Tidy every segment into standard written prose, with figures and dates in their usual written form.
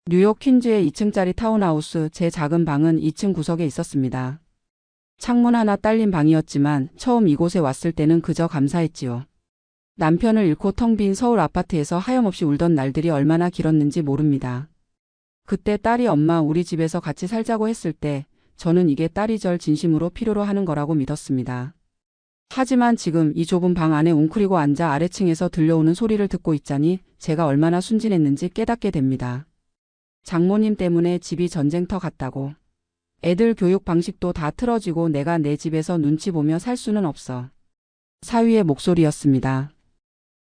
뉴욕 퀸즈의 2층짜리 타운하우스 제 작은 방은 2층 구석에 있었습니다. 창문 하나 딸린 방이었지만 처음 이곳에 왔을 때는 그저 감사했지요. 남편을 잃고 텅 빈 서울 아파트에서 하염없이 울던 날들이 얼마나 길었는지 모릅니다. 그때 딸이 엄마 우리 집에서 같이 살자고 했을 때 저는 이게 딸이 절 진심으로 필요로 하는 거라고 믿었습니다. 하지만 지금 이 좁은 방 안에 웅크리고 앉아 아래층에서 들려오는 소리를 듣고 있자니 제가 얼마나 순진했는지 깨닫게 됩니다. 장모님 때문에 집이 전쟁터 같다고. 애들 교육 방식도 다 틀어지고 내가 내 집에서 눈치 보며 살 수는 없어. 사위의 목소리였습니다.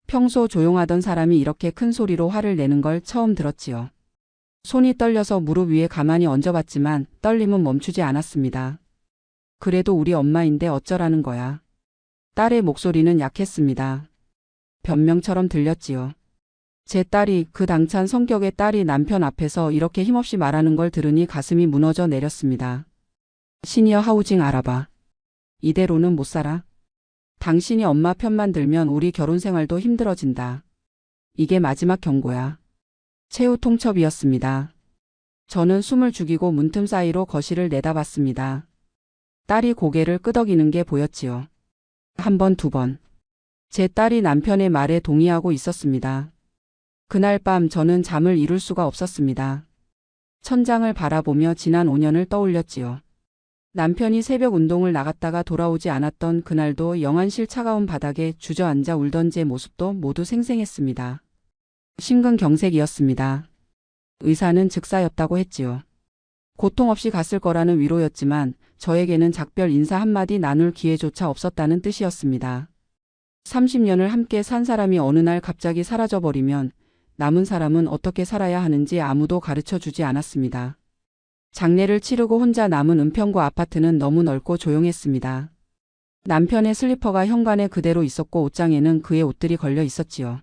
평소 조용하던 사람이 이렇게 큰 소리로 화를 내는 걸 처음 들었지요. 손이 떨려서 무릎 위에 가만히 얹어봤지만 떨림은 멈추지 않았습니다. 그래도 우리 엄마인데 어쩌라는 거야. 딸의 목소리는 약했습니다. 변명처럼 들렸지요. 제 딸이, 그 당찬 성격의 딸이 남편 앞에서 이렇게 힘없이 말하는 걸 들으니 가슴이 무너져 내렸습니다. 시니어 하우징 알아봐. 이대로는 못 살아. 당신이 엄마 편만 들면 우리 결혼 생활도 힘들어진다. 이게 마지막 경고야. 최후 통첩이었습니다. 저는 숨을 죽이고 문틈 사이로 거실을 내다봤습니다. 딸이 고개를 끄덕이는 게 보였지요. 한 번, 두 번. 제 딸이 남편의 말에 동의하고 있었습니다. 그날 밤 저는 잠을 이룰 수가 없었습니다. 천장을 바라보며 지난 5년을 떠올렸지요. 남편이 새벽 운동을 나갔다가 돌아오지 않았던 그날도 영안실 차가운 바닥에 주저앉아 울던 제 모습도 모두 생생했습니다. 심근경색이었습니다. 의사는 즉사였다고 했지요. 고통 없이 갔을 거라는 위로였지만 저에게는 작별 인사 한마디 나눌 기회조차 없었다는 뜻이었습니다. 30년을 함께 산 사람이 어느 날 갑자기 사라져버리면 남은 사람은 어떻게 살아야 하는지 아무도 가르쳐 주지 않았습니다. 장례를 치르고 혼자 남은 은평구 아파트는 너무 넓고 조용했습니다. 남편의 슬리퍼가 현관에 그대로 있었고 옷장에는 그의 옷들이 걸려 있었지요.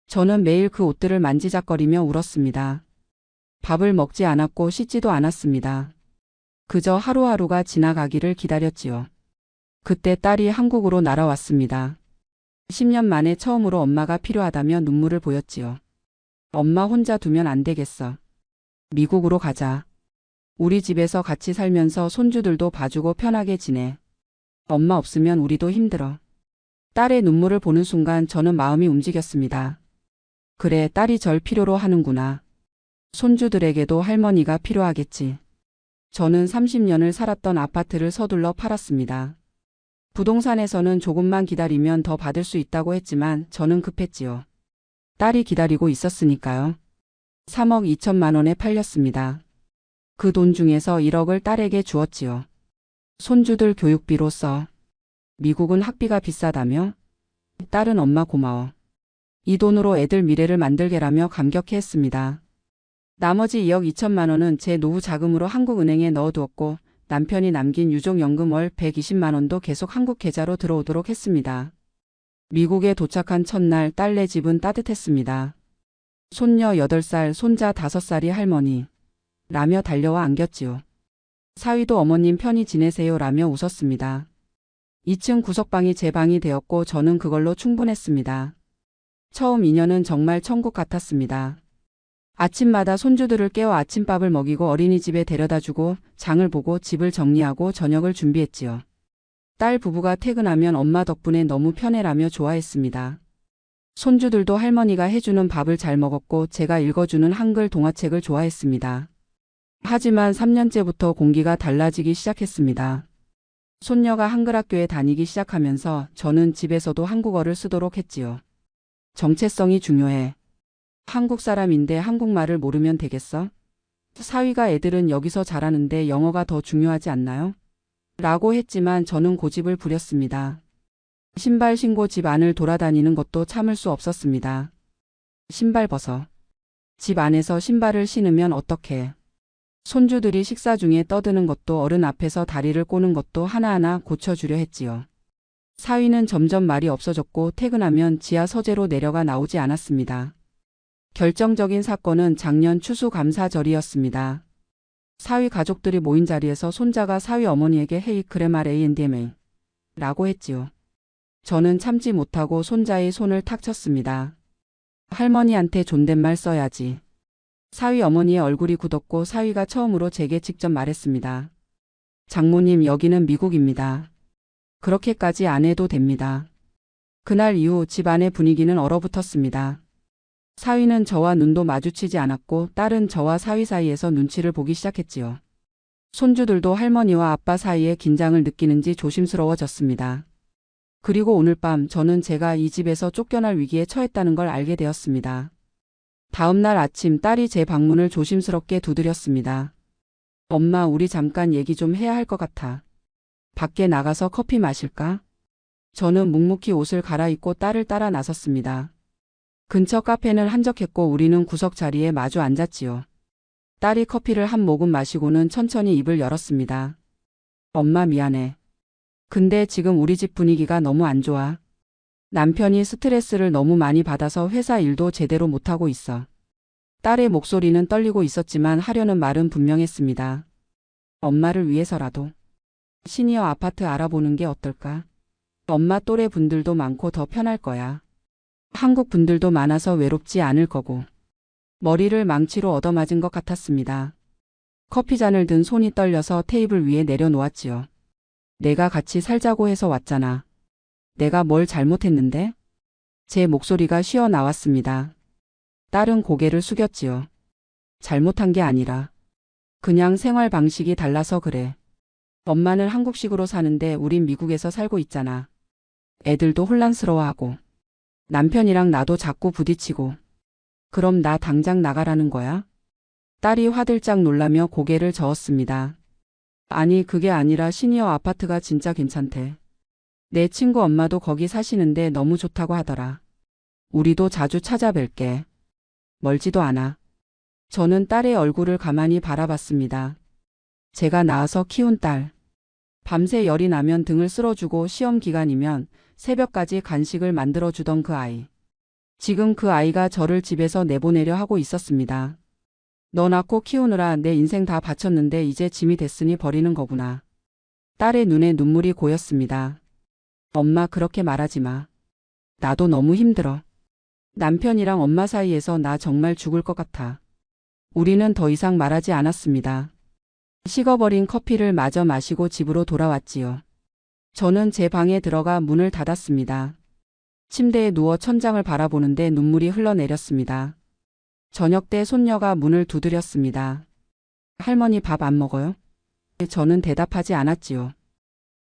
저는 매일 그 옷들을 만지작거리며 울었습니다. 밥을 먹지 않았고 씻지도 않았습니다. 그저 하루하루가 지나가기를 기다렸지요. 그때 딸이 한국으로 날아왔습니다. 10년 만에 처음으로 엄마가 필요하다며 눈물을 보였지요. 엄마 혼자 두면 안 되겠어. 미국으로 가자. 우리 집에서 같이 살면서 손주들도 봐주고 편하게 지내. 엄마 없으면 우리도 힘들어. 딸의 눈물을 보는 순간 저는 마음이 움직였습니다. 그래, 딸이 절 필요로 하는구나. 손주들에게도 할머니가 필요하겠지. 저는 30년을 살았던 아파트를 서둘러 팔았습니다. 부동산에서는 조금만 기다리면 더 받을 수 있다고 했지만 저는 급했지요. 딸이 기다리고 있었으니까요. 3억 2천만 원에 팔렸습니다. 그 돈 중에서 1억을 딸에게 주었지요. 손주들 교육비로 써. 미국은 학비가 비싸다며? 딸은 엄마 고마워. 이 돈으로 애들 미래를 만들게라며 감격해했습니다. 나머지 2억 2천만 원은 제 노후 자금으로 한국은행에 넣어두었고 남편이 남긴 유족연금 월 120만 원도 계속 한국 계좌로 들어오도록 했습니다. 미국에 도착한 첫날 딸네 집은 따뜻했습니다. 손녀 8살, 손자 5살이 할머니 라며 달려와 안겼지요. 사위도 어머님 편히 지내세요 라며 웃었습니다. 2층 구석방이 제 방이 되었고 저는 그걸로 충분했습니다. 처음 2년은 정말 천국 같았습니다. 아침마다 손주들을 깨워 아침밥을 먹이고 어린이집에 데려다주고 장을 보고 집을 정리하고 저녁을 준비했지요. 딸 부부가 퇴근하면 엄마 덕분에 너무 편해라며 좋아했습니다. 손주들도 할머니가 해주는 밥을 잘 먹었고 제가 읽어주는 한글 동화책을 좋아했습니다. 하지만 3년째부터 공기가 달라지기 시작했습니다. 손녀가 한글학교에 다니기 시작하면서 저는 집에서도 한국어를 쓰도록 했지요. 정체성이 중요해. 한국 사람인데 한국말을 모르면 되겠어? 사위가 애들은 여기서 잘하는데 영어가 더 중요하지 않나요? 라고 했지만 저는 고집을 부렸습니다. 신발 신고 집 안을 돌아다니는 것도 참을 수 없었습니다. 신발 벗어. 집 안에서 신발을 신으면 어떡해. 손주들이 식사 중에 떠드는 것도 어른 앞에서 다리를 꼬는 것도 하나하나 고쳐주려 했지요. 사위는 점점 말이 없어졌고 퇴근하면 지하 서재로 내려가 나오지 않았습니다. 결정적인 사건은 작년 추수감사절이었습니다. 사위 가족들이 모인 자리에서 손자가 사위 어머니에게 헤이 그레마 레이엔디에메 라고 했지요. 저는 참지 못하고 손자의 손을 탁 쳤습니다. 할머니한테 존댓말 써야지. 사위 어머니의 얼굴이 굳었고 사위가 처음으로 제게 직접 말했습니다. 장모님, 여기는 미국입니다. 그렇게까지 안 해도 됩니다. 그날 이후 집안의 분위기는 얼어붙었습니다. 사위는 저와 눈도 마주치지 않았고 딸은 저와 사위 사이에서 눈치를 보기 시작했지요. 손주들도 할머니와 아빠 사이에 긴장을 느끼는지 조심스러워졌습니다. 그리고 오늘 밤 저는 제가 이 집에서 쫓겨날 위기에 처했다는 걸 알게 되었습니다. 다음 날 아침 딸이 제 방문을 조심스럽게 두드렸습니다. 엄마, 우리 잠깐 얘기 좀 해야 할 것 같아. 밖에 나가서 커피 마실까? 저는 묵묵히 옷을 갈아입고 딸을 따라 나섰습니다. 근처 카페는 한적했고 우리는 구석 자리에 마주 앉았지요. 딸이 커피를 한 모금 마시고는 천천히 입을 열었습니다. 엄마, 미안해. 근데 지금 우리 집 분위기가 너무 안 좋아. 남편이 스트레스를 너무 많이 받아서 회사 일도 제대로 못하고 있어. 딸의 목소리는 떨리고 있었지만 하려는 말은 분명했습니다. 엄마를 위해서라도 시니어 아파트 알아보는 게 어떨까? 엄마 또래 분들도 많고 더 편할 거야. 한국 분들도 많아서 외롭지 않을 거고. 머리를 망치로 얻어맞은 것 같았습니다. 커피잔을 든 손이 떨려서 테이블 위에 내려놓았지요. 내가 같이 살자고 해서 왔잖아. 내가 뭘 잘못했는데? 제 목소리가 쉬어 나왔습니다. 딸은 고개를 숙였지요. 잘못한 게 아니라 그냥 생활 방식이 달라서 그래. 엄마는 한국식으로 사는데 우린 미국에서 살고 있잖아. 애들도 혼란스러워하고 남편이랑 나도 자꾸 부딪히고. 그럼 나 당장 나가라는 거야? 딸이 화들짝 놀라며 고개를 저었습니다. 아니, 그게 아니라 시니어 아파트가 진짜 괜찮대. 내 친구 엄마도 거기 사시는데 너무 좋다고 하더라. 우리도 자주 찾아뵐게. 멀지도 않아. 저는 딸의 얼굴을 가만히 바라봤습니다. 제가 낳아서 키운 딸. 밤새 열이 나면 등을 쓸어주고 시험 기간이면 새벽까지 간식을 만들어주던 그 아이. 지금 그 아이가 저를 집에서 내보내려 하고 있었습니다. 너 낳고 키우느라 내 인생 다 바쳤는데 이제 짐이 됐으니 버리는 거구나. 딸의 눈에 눈물이 고였습니다. 엄마, 그렇게 말하지 마. 나도 너무 힘들어. 남편이랑 엄마 사이에서 나 정말 죽을 것 같아. 우리는 더 이상 말하지 않았습니다. 식어버린 커피를 마저 마시고 집으로 돌아왔지요. 저는 제 방에 들어가 문을 닫았습니다. 침대에 누워 천장을 바라보는데 눈물이 흘러내렸습니다. 저녁 때 손녀가 문을 두드렸습니다. 할머니, 밥 안 먹어요? 저는 대답하지 않았지요.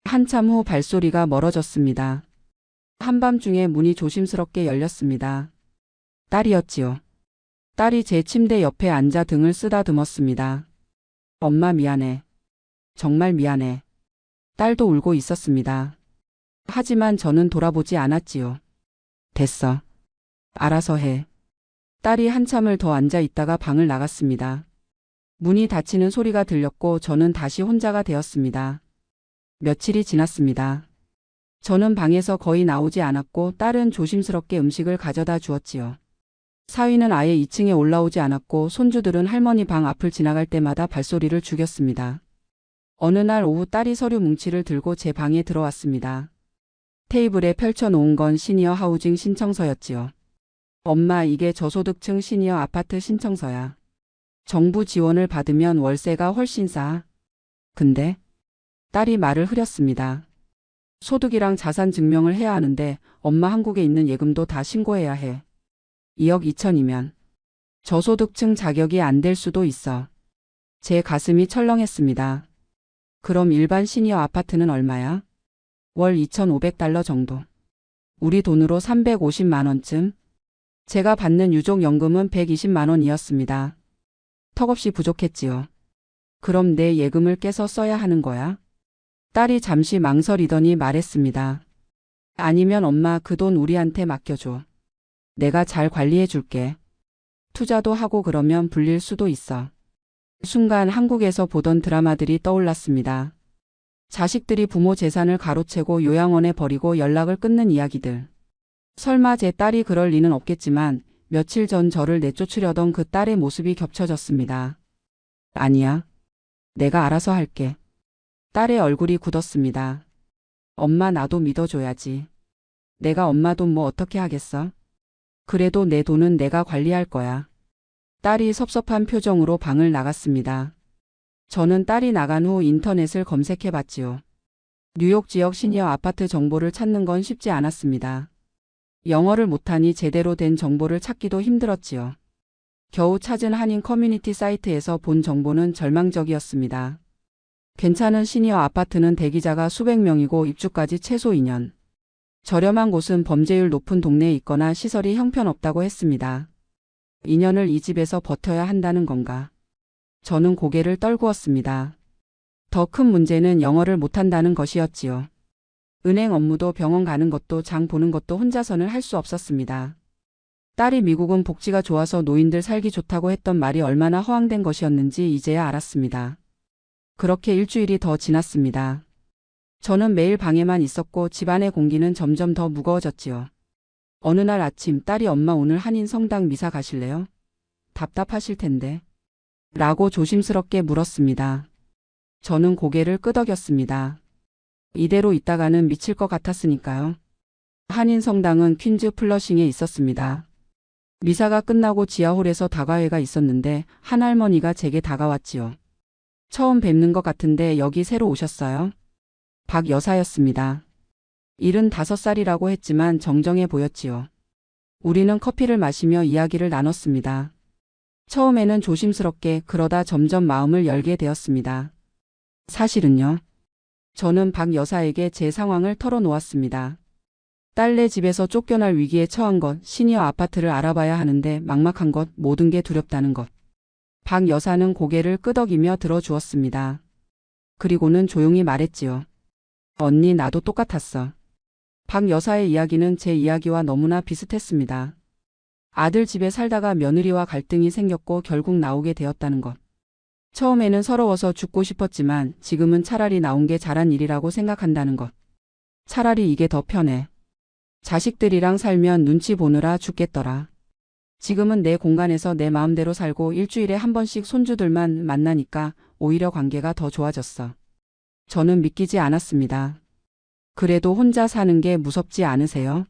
한참 후 발소리가 멀어졌습니다. 한밤중에 문이 조심스럽게 열렸습니다. 딸이었지요. 딸이 제 침대 옆에 앉아 등을 쓰다듬었습니다. 엄마, 미안해. 정말 미안해. 딸도 울고 있었습니다. 하지만 저는 돌아보지 않았지요. 됐어. 알아서 해. 딸이 한참을 더 앉아 있다가 방을 나갔습니다. 문이 닫히는 소리가 들렸고 저는 다시 혼자가 되었습니다. 며칠이 지났습니다. 저는 방에서 거의 나오지 않았고 딸은 조심스럽게 음식을 가져다 주었지요. 사위는 아예 2층에 올라오지 않았고 손주들은 할머니 방 앞을 지나갈 때마다 발소리를 죽였습니다. 어느 날 오후 딸이 서류 뭉치를 들고 제 방에 들어왔습니다. 테이블에 펼쳐놓은 건 시니어 하우징 신청서였지요. 엄마, 이게 저소득층 시니어 아파트 신청서야. 정부 지원을 받으면 월세가 훨씬 싸. 근데 딸이 말을 흐렸습니다. 소득이랑 자산 증명을 해야 하는데 엄마, 한국에 있는 예금도 다 신고해야 해. 2억 2천이면 저소득층 자격이 안 될 수도 있어. 제 가슴이 철렁했습니다. 그럼 일반 시니어 아파트는 얼마야? 월 2,500달러 정도. 우리 돈으로 350만 원쯤? 제가 받는 유족연금은 120만 원이었습니다. 턱없이 부족했지요. 그럼 내 예금을 깨서 써야 하는 거야? 딸이 잠시 망설이더니 말했습니다. 아니면 엄마, 그 돈 우리한테 맡겨줘. 내가 잘 관리해 줄게. 투자도 하고 그러면 불릴 수도 있어. 순간 한국에서 보던 드라마들이 떠올랐습니다. 자식들이 부모 재산을 가로채고 요양원에 버리고 연락을 끊는 이야기들. 설마 제 딸이 그럴 리는 없겠지만 며칠 전 저를 내쫓으려던 그 딸의 모습이 겹쳐졌습니다. 아니야. 내가 알아서 할게. 딸의 얼굴이 굳었습니다. 엄마, 나도 믿어줘야지. 내가 엄마 돈 뭐 어떻게 하겠어? 그래도 내 돈은 내가 관리할 거야. 딸이 섭섭한 표정으로 방을 나갔습니다. 저는 딸이 나간 후 인터넷을 검색해 봤지요. 뉴욕 지역 시니어 아파트 정보를 찾는 건 쉽지 않았습니다. 영어를 못하니 제대로 된 정보를 찾기도 힘들었지요. 겨우 찾은 한인 커뮤니티 사이트에서 본 정보는 절망적이었습니다. 괜찮은 시니어 아파트는 대기자가 수백 명이고 입주까지 최소 2년. 저렴한 곳은 범죄율 높은 동네에 있거나 시설이 형편없다고 했습니다. 2년을 이 집에서 버텨야 한다는 건가? 저는 고개를 떨구었습니다. 더 큰 문제는 영어를 못한다는 것이었지요. 은행 업무도 병원 가는 것도 장 보는 것도 혼자서는 할 수 없었습니다. 딸이 미국은 복지가 좋아서 노인들 살기 좋다고 했던 말이 얼마나 허황된 것이었는지 이제야 알았습니다. 그렇게 일주일이 더 지났습니다. 저는 매일 방에만 있었고 집안의 공기는 점점 더 무거워졌지요. 어느 날 아침 딸이 엄마 오늘 한인 성당 미사 가실래요? 답답하실 텐데. 라고 조심스럽게 물었습니다. 저는 고개를 끄덕였습니다. 이대로 있다가는 미칠 것 같았으니까요. 한인 성당은 퀸즈 플러싱에 있었습니다. 미사가 끝나고 지하홀에서 다과회가 있었는데 한 할머니가 제게 다가왔지요. 처음 뵙는 것 같은데 여기 새로 오셨어요? 박 여사였습니다. 75살이라고 했지만 정정해 보였지요. 우리는 커피를 마시며 이야기를 나눴습니다. 처음에는 조심스럽게 그러다 점점 마음을 열게 되었습니다. 사실은요. 저는 박 여사에게 제 상황을 털어놓았습니다. 딸네 집에서 쫓겨날 위기에 처한 것, 시니어 아파트를 알아봐야 하는데 막막한 것, 모든 게 두렵다는 것. 박 여사는 고개를 끄덕이며 들어주었습니다. 그리고는 조용히 말했지요. 언니 나도 똑같았어. 박 여사의 이야기는 제 이야기와 너무나 비슷했습니다. 아들 집에 살다가 며느리와 갈등이 생겼고 결국 나오게 되었다는 것. 처음에는 서러워서 죽고 싶었지만 지금은 차라리 나온 게 잘한 일이라고 생각한다는 것. 차라리 이게 더 편해. 자식들이랑 살면 눈치 보느라 죽겠더라. 지금은 내 공간에서 내 마음대로 살고 일주일에 한 번씩 손주들만 만나니까 오히려 관계가 더 좋아졌어. 저는 믿기지 않았습니다. 그래도 혼자 사는 게 무섭지 않으세요?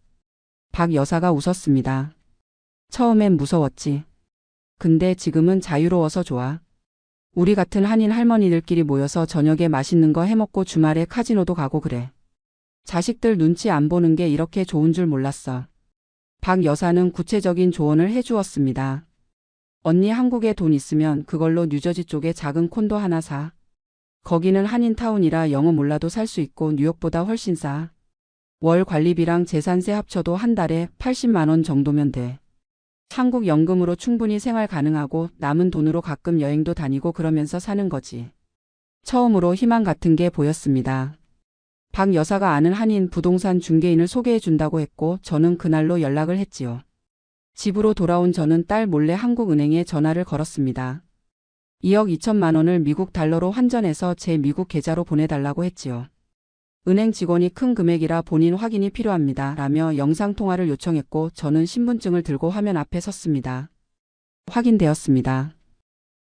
박 여사가 웃었습니다. 처음엔 무서웠지. 근데 지금은 자유로워서 좋아. 우리 같은 한인 할머니들끼리 모여서 저녁에 맛있는 거 해먹고 주말에 카지노도 가고 그래. 자식들 눈치 안 보는 게 이렇게 좋은 줄 몰랐어. 박 여사는 구체적인 조언을 해주었습니다. 언니 한국에 돈 있으면 그걸로 뉴저지 쪽에 작은 콘도 하나 사. 거기는 한인타운이라 영어 몰라도 살 수 있고 뉴욕보다 훨씬 싸. 월 관리비랑 재산세 합쳐도 한 달에 80만 원 정도면 돼. 한국 연금으로 충분히 생활 가능하고 남은 돈으로 가끔 여행도 다니고 그러면서 사는 거지. 처음으로 희망 같은 게 보였습니다. 박 여사가 아는 한인 부동산 중개인을 소개해 준다고 했고 저는 그날로 연락을 했지요. 집으로 돌아온 저는 딸 몰래 한국은행에 전화를 걸었습니다. 2억 2천만 원을 미국 달러로 환전해서 제 미국 계좌로 보내달라고 했지요. 은행 직원이 큰 금액이라 본인 확인이 필요합니다. 라며 영상통화를 요청했고 저는 신분증을 들고 화면 앞에 섰습니다. 확인되었습니다.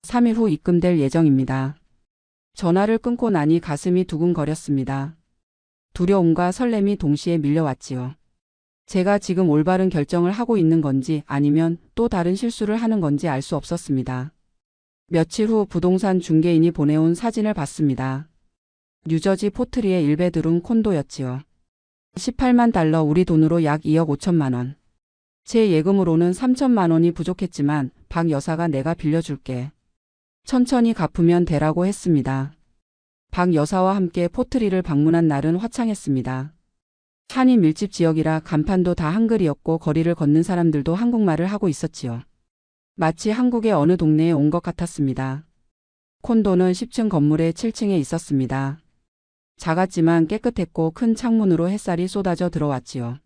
3일 후 입금될 예정입니다. 전화를 끊고 나니 가슴이 두근거렸습니다. 두려움과 설렘이 동시에 밀려왔지요. 제가 지금 올바른 결정을 하고 있는 건지 아니면 또 다른 실수를 하는 건지 알 수 없었습니다. 며칠 후 부동산 중개인이 보내온 사진을 봤습니다. 뉴저지 포트리의 1베드룸 콘도였지요. 18만 달러 우리 돈으로 약 2억 5천만 원. 제 예금으로는 3천만 원이 부족했지만 박 여사가 내가 빌려줄게. 천천히 갚으면 되라고 했습니다. 박 여사와 함께 포트리를 방문한 날은 화창했습니다. 한인 밀집 지역이라 간판도 다 한글이었고 거리를 걷는 사람들도 한국말을 하고 있었지요. 마치 한국의 어느 동네에 온 것 같았습니다. 콘도는 10층 건물의 7층에 있었습니다. 작았지만 깨끗했고 큰 창문으로 햇살이 쏟아져 들어왔지요.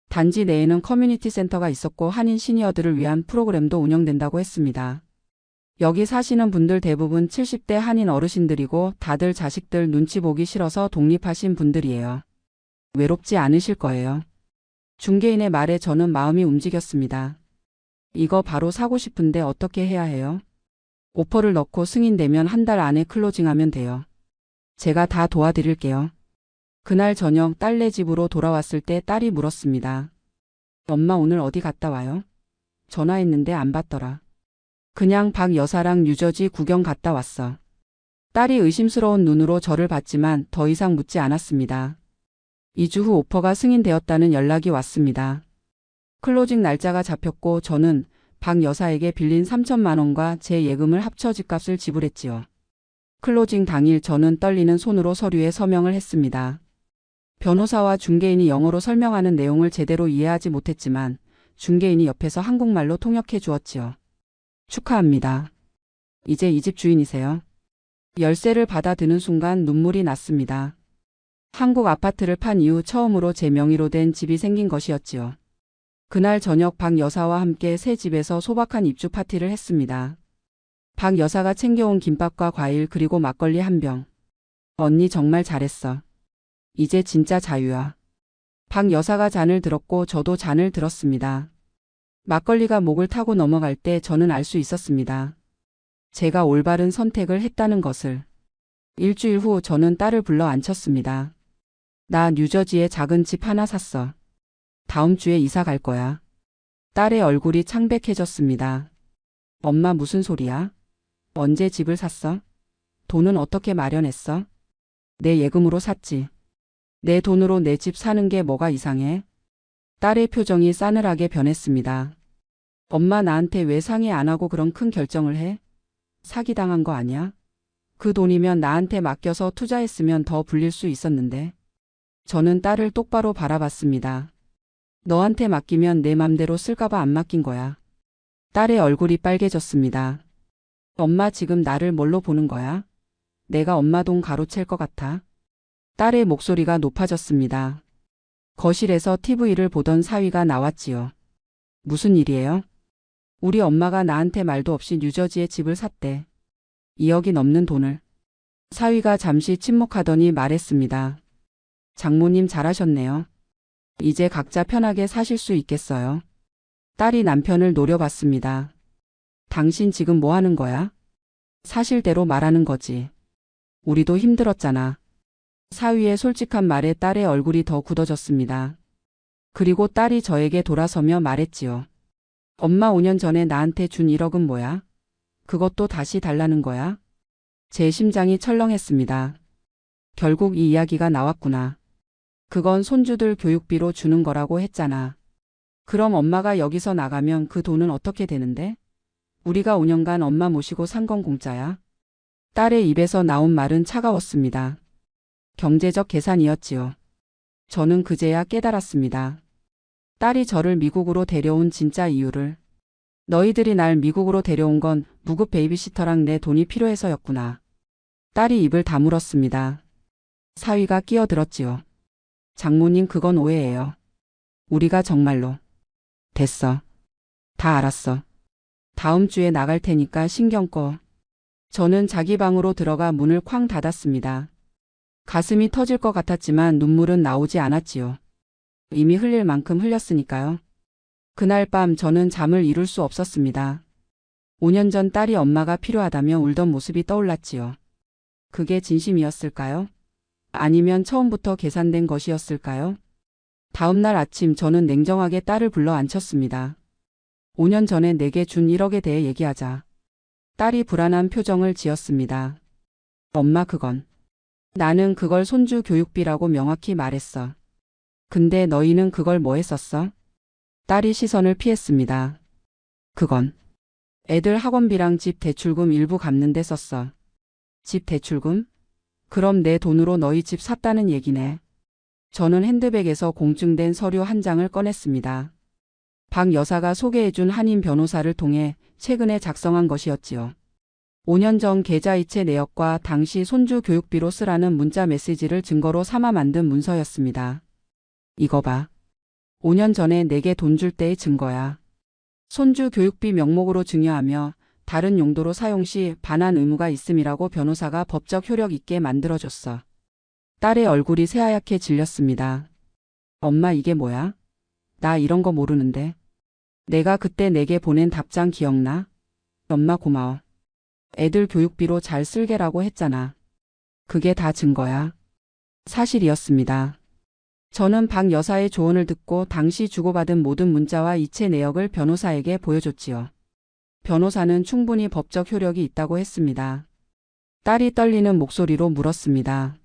단지 내에는 커뮤니티 센터가 있었고 한인 시니어들을 위한 프로그램도 운영된다고 했습니다. 여기 사시는 분들 대부분 70대 한인 어르신들이고 다들 자식들 눈치 보기 싫어서 독립하신 분들이에요. 외롭지 않으실 거예요. 중개인의 말에 저는 마음이 움직였습니다. 이거 바로 사고 싶은데 어떻게 해야 해요? 오퍼를 넣고 승인되면 한 달 안에 클로징하면 돼요. 제가 다 도와드릴게요. 그날 저녁 딸네 집으로 돌아왔을 때 딸이 물었습니다. 엄마 오늘 어디 갔다 와요? 전화했는데 안 받더라. 그냥 박 여사랑 뉴저지 구경 갔다 왔어. 딸이 의심스러운 눈으로 저를 봤지만 더 이상 묻지 않았습니다. 2주 후 오퍼가 승인되었다는 연락이 왔습니다. 클로징 날짜가 잡혔고 저는 박 여사에게 빌린 3천만 원과 제 예금을 합쳐 집값을 지불했지요. 클로징 당일 저는 떨리는 손으로 서류에 서명을 했습니다. 변호사와 중개인이 영어로 설명하는 내용을 제대로 이해하지 못했지만 중개인이 옆에서 한국말로 통역해 주었지요. 축하합니다. 이제 이 집 주인이세요. 열쇠를 받아 드는 순간 눈물이 났습니다. 한국 아파트를 판 이후 처음으로 제 명의로 된 집이 생긴 것이었지요. 그날 저녁 박 여사와 함께 새 집에서 소박한 입주 파티를 했습니다. 박 여사가 챙겨온 김밥과 과일 그리고 막걸리 한 병. 언니 정말 잘했어. 이제 진짜 자유야. 박 여사가 잔을 들었고 저도 잔을 들었습니다. 막걸리가 목을 타고 넘어갈 때 저는 알 수 있었습니다. 제가 올바른 선택을 했다는 것을. 일주일 후 저는 딸을 불러 앉혔습니다. 나 뉴저지에 작은 집 하나 샀어. 다음 주에 이사 갈 거야. 딸의 얼굴이 창백해졌습니다. 엄마 무슨 소리야? 언제 집을 샀어? 돈은 어떻게 마련했어? 내 예금으로 샀지. 내 돈으로 내 집 사는 게 뭐가 이상해? 딸의 표정이 싸늘하게 변했습니다. 엄마 나한테 왜 상의 안 하고 그런 큰 결정을 해? 사기당한 거 아니야? 그 돈이면 나한테 맡겨서 투자했으면 더 불릴 수 있었는데. 저는 딸을 똑바로 바라봤습니다. 너한테 맡기면 내 맘대로 쓸까봐 안 맡긴 거야. 딸의 얼굴이 빨개졌습니다. 엄마 지금 나를 뭘로 보는 거야? 내가 엄마 돈 가로챌 것 같아? 딸의 목소리가 높아졌습니다. 거실에서 TV를 보던 사위가 나왔지요. 무슨 일이에요? 우리 엄마가 나한테 말도 없이 뉴저지에 집을 샀대. 2억이 넘는 돈을. 사위가 잠시 침묵하더니 말했습니다. 장모님 잘하셨네요. 이제 각자 편하게 사실 수 있겠어요. 딸이 남편을 노려봤습니다. 당신 지금 뭐 하는 거야? 사실대로 말하는 거지. 우리도 힘들었잖아. 사위의 솔직한 말에 딸의 얼굴이 더 굳어졌습니다. 그리고 딸이 저에게 돌아서며 말했지요. 엄마 5년 전에 나한테 준 1억은 뭐야? 그것도 다시 달라는 거야? 제 심장이 철렁했습니다. 결국 이 이야기가 나왔구나. 그건 손주들 교육비로 주는 거라고 했잖아. 그럼 엄마가 여기서 나가면 그 돈은 어떻게 되는데? 우리가 5년간 엄마 모시고 산 건 공짜야? 딸의 입에서 나온 말은 차가웠습니다. 경제적 계산이었지요. 저는 그제야 깨달았습니다. 딸이 저를 미국으로 데려온 진짜 이유를. 너희들이 날 미국으로 데려온 건 무급 베이비시터랑 내 돈이 필요해서였구나. 딸이 입을 다물었습니다. 사위가 끼어들었지요. 장모님 그건 오해예요. 우리가 정말로. 됐어. 다 알았어. 다음 주에 나갈 테니까 신경 꺼. 저는 자기 방으로 들어가 문을 쾅 닫았습니다. 가슴이 터질 것 같았지만 눈물은 나오지 않았지요. 이미 흘릴 만큼 흘렸으니까요. 그날 밤 저는 잠을 이룰 수 없었습니다. 5년 전 딸이 엄마가 필요하다며 울던 모습이 떠올랐지요. 그게 진심이었을까요? 아니면 처음부터 계산된 것이었을까요? 다음 날 아침 저는 냉정하게 딸을 불러 앉혔습니다. 5년 전에 내게 준 1억에 대해 얘기하자. 딸이 불안한 표정을 지었습니다. 엄마 그건. 나는 그걸 손주 교육비라고 명확히 말했어. 근데 너희는 그걸 뭐 했었어? 딸이 시선을 피했습니다. 그건. 애들 학원비랑 집 대출금 일부 갚는 데 썼어. 집 대출금? 그럼 내 돈으로 너희 집 샀다는 얘기네. 저는 핸드백에서 공증된 서류 한 장을 꺼냈습니다. 박 여사가 소개해준 한인 변호사를 통해 최근에 작성한 것이었지요. 5년 전 계좌이체 내역과 당시 손주 교육비로 쓰라는 문자 메시지를 증거로 삼아 만든 문서였습니다. 이거 봐. 5년 전에 내게 돈 줄 때의 증거야. 손주 교육비 명목으로 증여하며 다른 용도로 사용 시 반환 의무가 있음이라고 변호사가 법적 효력 있게 만들어줬어. 딸의 얼굴이 새하얗게 질렸습니다. 엄마 이게 뭐야? 나 이런 거 모르는데. 내가 그때 내게 보낸 답장 기억나? 엄마 고마워. 애들 교육비로 잘 쓸게라고 했잖아. 그게 다 증거야. 사실이었습니다. 저는 박 여사의 조언을 듣고 당시 주고받은 모든 문자와 이체 내역을 변호사에게 보여줬지요. 변호사는 충분히 법적 효력이 있다고 했습니다. 딸이 떨리는 목소리로 물었습니다.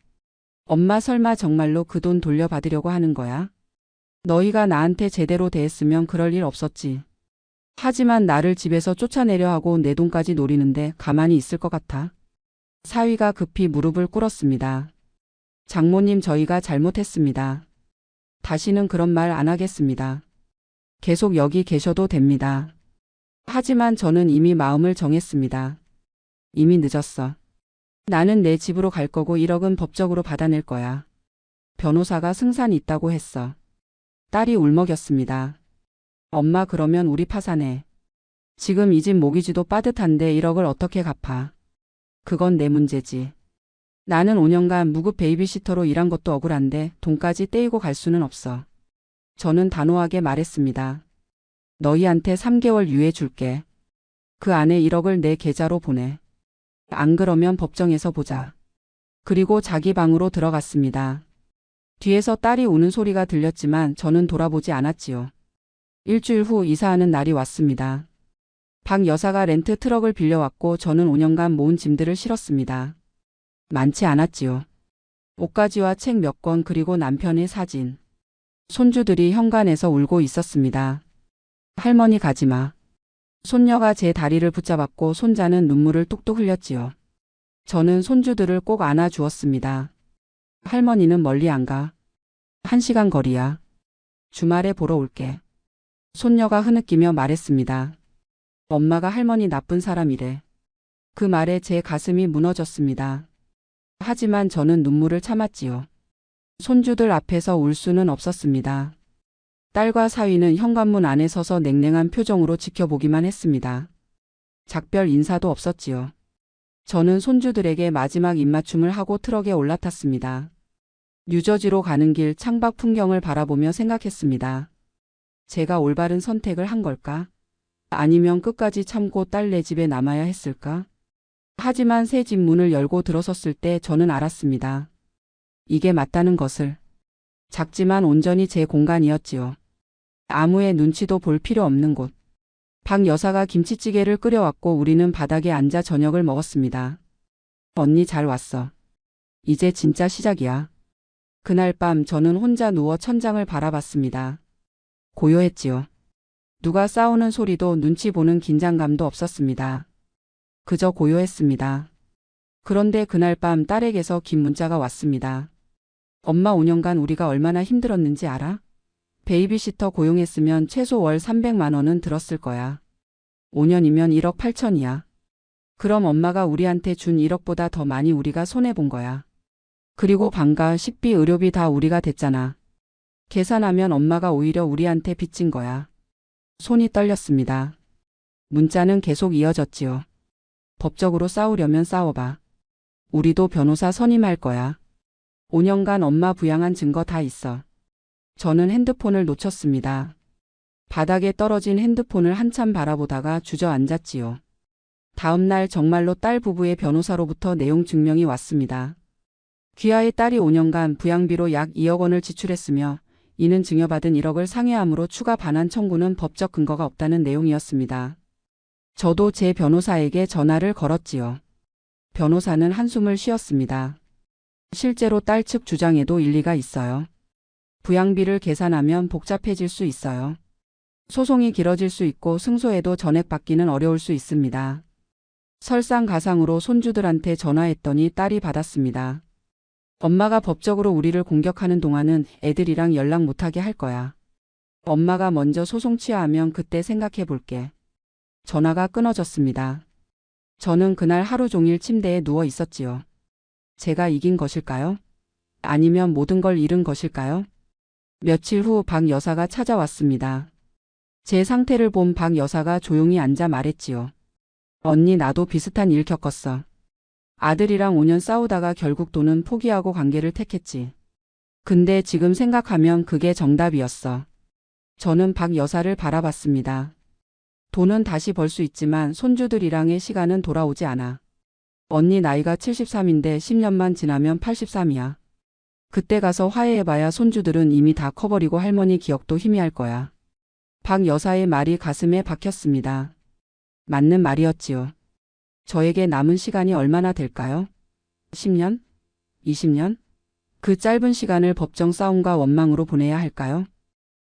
엄마 설마 정말로 그 돈 돌려받으려고 하는 거야? 너희가 나한테 제대로 대했으면 그럴 일 없었지. 하지만 나를 집에서 쫓아내려 하고 내 돈까지 노리는데 가만히 있을 것 같아? 사위가 급히 무릎을 꿇었습니다. 장모님 저희가 잘못했습니다. 다시는 그런 말 안 하겠습니다. 계속 여기 계셔도 됩니다. 하지만 저는 이미 마음을 정했습니다. 이미 늦었어. 나는 내 집으로 갈 거고 1억은 법적으로 받아낼 거야. 변호사가 승산이 있다고 했어. 딸이 울먹였습니다. 엄마 그러면 우리 파산해. 지금 이 집 모기지도 빠듯한데 1억을 어떻게 갚아. 그건 내 문제지. 나는 5년간 무급 베이비시터로 일한 것도 억울한데 돈까지 떼이고 갈 수는 없어. 저는 단호하게 말했습니다. 너희한테 3개월 유예 줄게. 그 안에 1억을 내 계좌로 보내. 안 그러면 법정에서 보자. 그리고 자기 방으로 들어갔습니다. 뒤에서 딸이 우는 소리가 들렸지만 저는 돌아보지 않았지요. 일주일 후 이사하는 날이 왔습니다. 박 여사가 렌트 트럭을 빌려왔고 저는 5년간 모은 짐들을 실었습니다. 많지 않았지요. 옷가지와 책 몇 권 그리고 남편의 사진. 손주들이 현관에서 울고 있었습니다. 할머니 가지마. 손녀가 제 다리를 붙잡았고 손자는 눈물을 뚝뚝 흘렸지요. 저는 손주들을 꼭 안아주었습니다. 할머니는 멀리 안 가. 1시간 거리야. 주말에 보러 올게. 손녀가 흐느끼며 말했습니다. 엄마가 할머니 나쁜 사람이래. 그 말에 제 가슴이 무너졌습니다. 하지만 저는 눈물을 참았지요. 손주들 앞에서 울 수는 없었습니다. 딸과 사위는 현관문 안에 서서 냉랭한 표정으로 지켜보기만 했습니다. 작별 인사도 없었지요. 저는 손주들에게 마지막 입맞춤을 하고 트럭에 올라탔습니다. 뉴저지로 가는 길 창밖 풍경을 바라보며 생각했습니다. 제가 올바른 선택을 한 걸까? 아니면 끝까지 참고 딸네 집에 남아야 했을까? 하지만 새 집 문을 열고 들어섰을 때 저는 알았습니다. 이게 맞다는 것을. 작지만 온전히 제 공간이었지요. 아무의 눈치도 볼 필요 없는 곳. 박 여사가 김치찌개를 끓여왔고 우리는 바닥에 앉아 저녁을 먹었습니다. 언니 잘 왔어. 이제 진짜 시작이야. 그날 밤 저는 혼자 누워 천장을 바라봤습니다. 고요했지요. 누가 싸우는 소리도 눈치 보는 긴장감도 없었습니다. 그저 고요했습니다. 그런데 그날 밤 딸에게서 긴 문자가 왔습니다. 엄마 5년간 우리가 얼마나 힘들었는지 알아? 베이비시터 고용했으면 최소 월 300만 원은 들었을 거야. 5년이면 1억 8천이야. 그럼 엄마가 우리한테 준 1억보다 더 많이 우리가 손해본 거야. 그리고 방과 식비 의료비 다 우리가 댔잖아. 계산하면 엄마가 오히려 우리한테 빚진 거야. 손이 떨렸습니다. 문자는 계속 이어졌지요. 법적으로 싸우려면 싸워봐. 우리도 변호사 선임할 거야. 5년간 엄마 부양한 증거 다 있어. 저는 핸드폰을 놓쳤습니다. 바닥에 떨어진 핸드폰을 한참 바라보다가 주저앉았지요. 다음 날 정말로 딸 부부의 변호사로부터 내용 증명이 왔습니다. 귀하의 딸이 5년간 부양비로 약 2억 원을 지출했으며 이는 증여받은 1억을 상회함으로 추가 반환 청구는 법적 근거가 없다는 내용이었습니다. 저도 제 변호사에게 전화를 걸었지요. 변호사는 한숨을 쉬었습니다. 실제로 딸 측 주장에도 일리가 있어요. 부양비를 계산하면 복잡해질 수 있어요. 소송이 길어질 수 있고 승소해도 전액받기는 어려울 수 있습니다. 설상가상으로 손주들한테 전화했더니 딸이 받았습니다. 엄마가 법적으로 우리를 공격하는 동안은 애들이랑 연락 못하게 할 거야. 엄마가 먼저 소송 취하하면 그때 생각해 볼게. 전화가 끊어졌습니다. 저는 그날 하루 종일 침대에 누워 있었지요. 제가 이긴 것일까요? 아니면 모든 걸 잃은 것일까요? 며칠 후 박 여사가 찾아왔습니다. 제 상태를 본 박 여사가 조용히 앉아 말했지요. 언니 나도 비슷한 일 겪었어. 아들이랑 5년 싸우다가 결국 돈은 포기하고 관계를 택했지. 근데 지금 생각하면 그게 정답이었어. 저는 박 여사를 바라봤습니다. 돈은 다시 벌 수 있지만 손주들이랑의 시간은 돌아오지 않아. 언니 나이가 73인데 10년만 지나면 83이야. 그때 가서 화해해봐야 손주들은 이미 다 커버리고 할머니 기억도 희미할 거야. 박 여사의 말이 가슴에 박혔습니다. 맞는 말이었지요. 저에게 남은 시간이 얼마나 될까요? 10년? 20년? 그 짧은 시간을 법정 싸움과 원망으로 보내야 할까요?